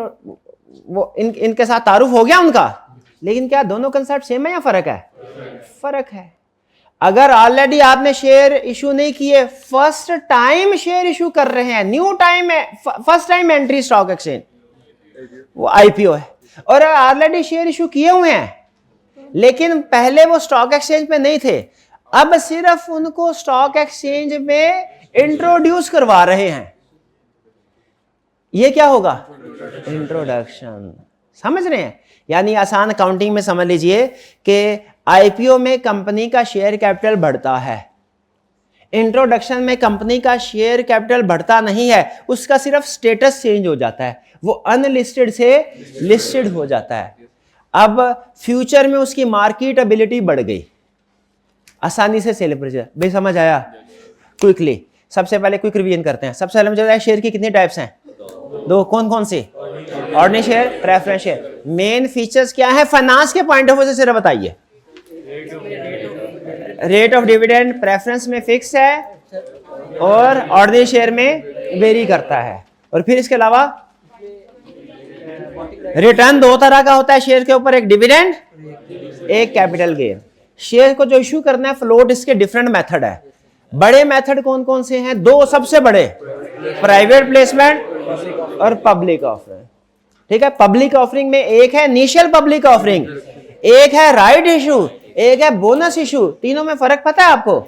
वो इनके साथ तारुफ हो गया उनका, लेकिन क्या दोनों कंसेप्ट सेम है या फर्क है? फर्क है। अगर ऑलरेडी आपने शेयर इशू नहीं किए, फर्स्ट टाइम शेयर इशू कर रहे हैं, न्यू टाइम है, first time entry stock exchange, वो आईपीओ है। और ऑलरेडी शेयर इशू किए हुए हैं लेकिन पहले वो स्टॉक एक्सचेंज पे नहीं थे, अब सिर्फ उनको स्टॉक एक्सचेंज में इंट्रोड्यूस करवा रहे हैं, ये क्या होगा? इंट्रोडक्शन। समझ रहे हैं? यानी आसान अकाउंटिंग में समझ लीजिए कि आईपीओ में कंपनी का शेयर कैपिटल बढ़ता है, इंट्रोडक्शन में कंपनी का शेयर कैपिटल बढ़ता नहीं है, उसका सिर्फ स्टेटस चेंज हो जाता है, वो अनलिस्टेड से लिस्टेड हो जाता है। अब फ्यूचर में उसकी मार्केटेबिलिटी बढ़ गई, आसानी से सेल भाई समझ आया? क्विकली सबसे पहले क्विक रिवीजन करते हैं। सबसे पहले मुझे बताया शेयर की कितनी टाइप्स हैं? 2। कौन कौन सी? Ordinary share, preference share. Main features क्या है फाइनेंस के पॉइंट ऑफ व्यू से सिर्फ बताइए। रेट ऑफ डिविडेंड प्रेफरेंस में फिक्स है और ऑर्डिनरी शेयर में वेरी करता है। और फिर इसके अलावा रिटर्न 2 तरह का होता है शेयर के ऊपर, एक डिविडेंड, एक कैपिटल गेन। शेयर को जो इशू करना है फ्लोट, इसके डिफरेंट मेथड है। बड़े मेथड कौन कौन से हैं? 2 सबसे बड़े, प्राइवेट प्लेसमेंट और पब्लिक ऑफरिंग। ठीक है, पब्लिक ऑफरिंग में एक है इनिशियल पब्लिक ऑफरिंग, एक है राइट इशू, एक है बोनस इशू। तीनों में फर्क पता है आपको?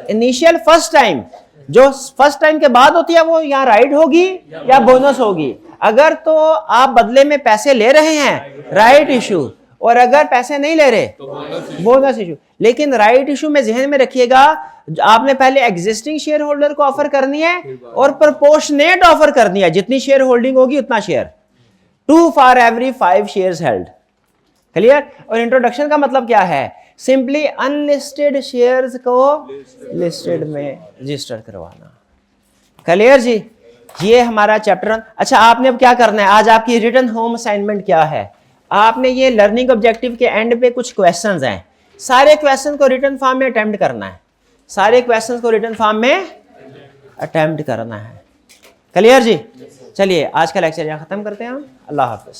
इनिशियल फर्स्ट टाइम, जो फर्स्ट टाइम के बाद होती है वो या राइट होगी या बोनस होगी। अगर तो आप बदले में पैसे ले रहे हैं राइट इशू, और अगर पैसे नहीं ले रहे तो बोनस इशू। लेकिन राइट इशू में ध्यान में रखिएगा, आपने पहले एग्जिस्टिंग शेयर होल्डर को ऑफर करनी है और प्रोपोर्शनेट ऑफर करनी है, जितनी शेयर होल्डिंग होगी उतना share, 2 for every 5 shares held. Clear? और इंट्रोडक्शन का मतलब क्या है? सिंपली अनलिस्टेड शेयर्स को लिस्टेड में रजिस्टर करवाना। क्लियर जी? ये हमारा चैप्टर। अच्छा, आपने अब क्या करना है? आज आपकी रिटन होम असाइनमेंट क्या है? आपने ये लर्निंग ऑब्जेक्टिव के एंड पे कुछ क्वेश्चंस हैं, सारे क्वेश्चन को रिटन फॉर्म में अटेम्प्ट करना है, सारे क्वेश्चंस को रिटन फॉर्म में अटेम्प्ट करना है। क्लियर जी? चलिए आज का लेक्चर यहाँ खत्म करते हैं हम। अल्लाह हाफिज।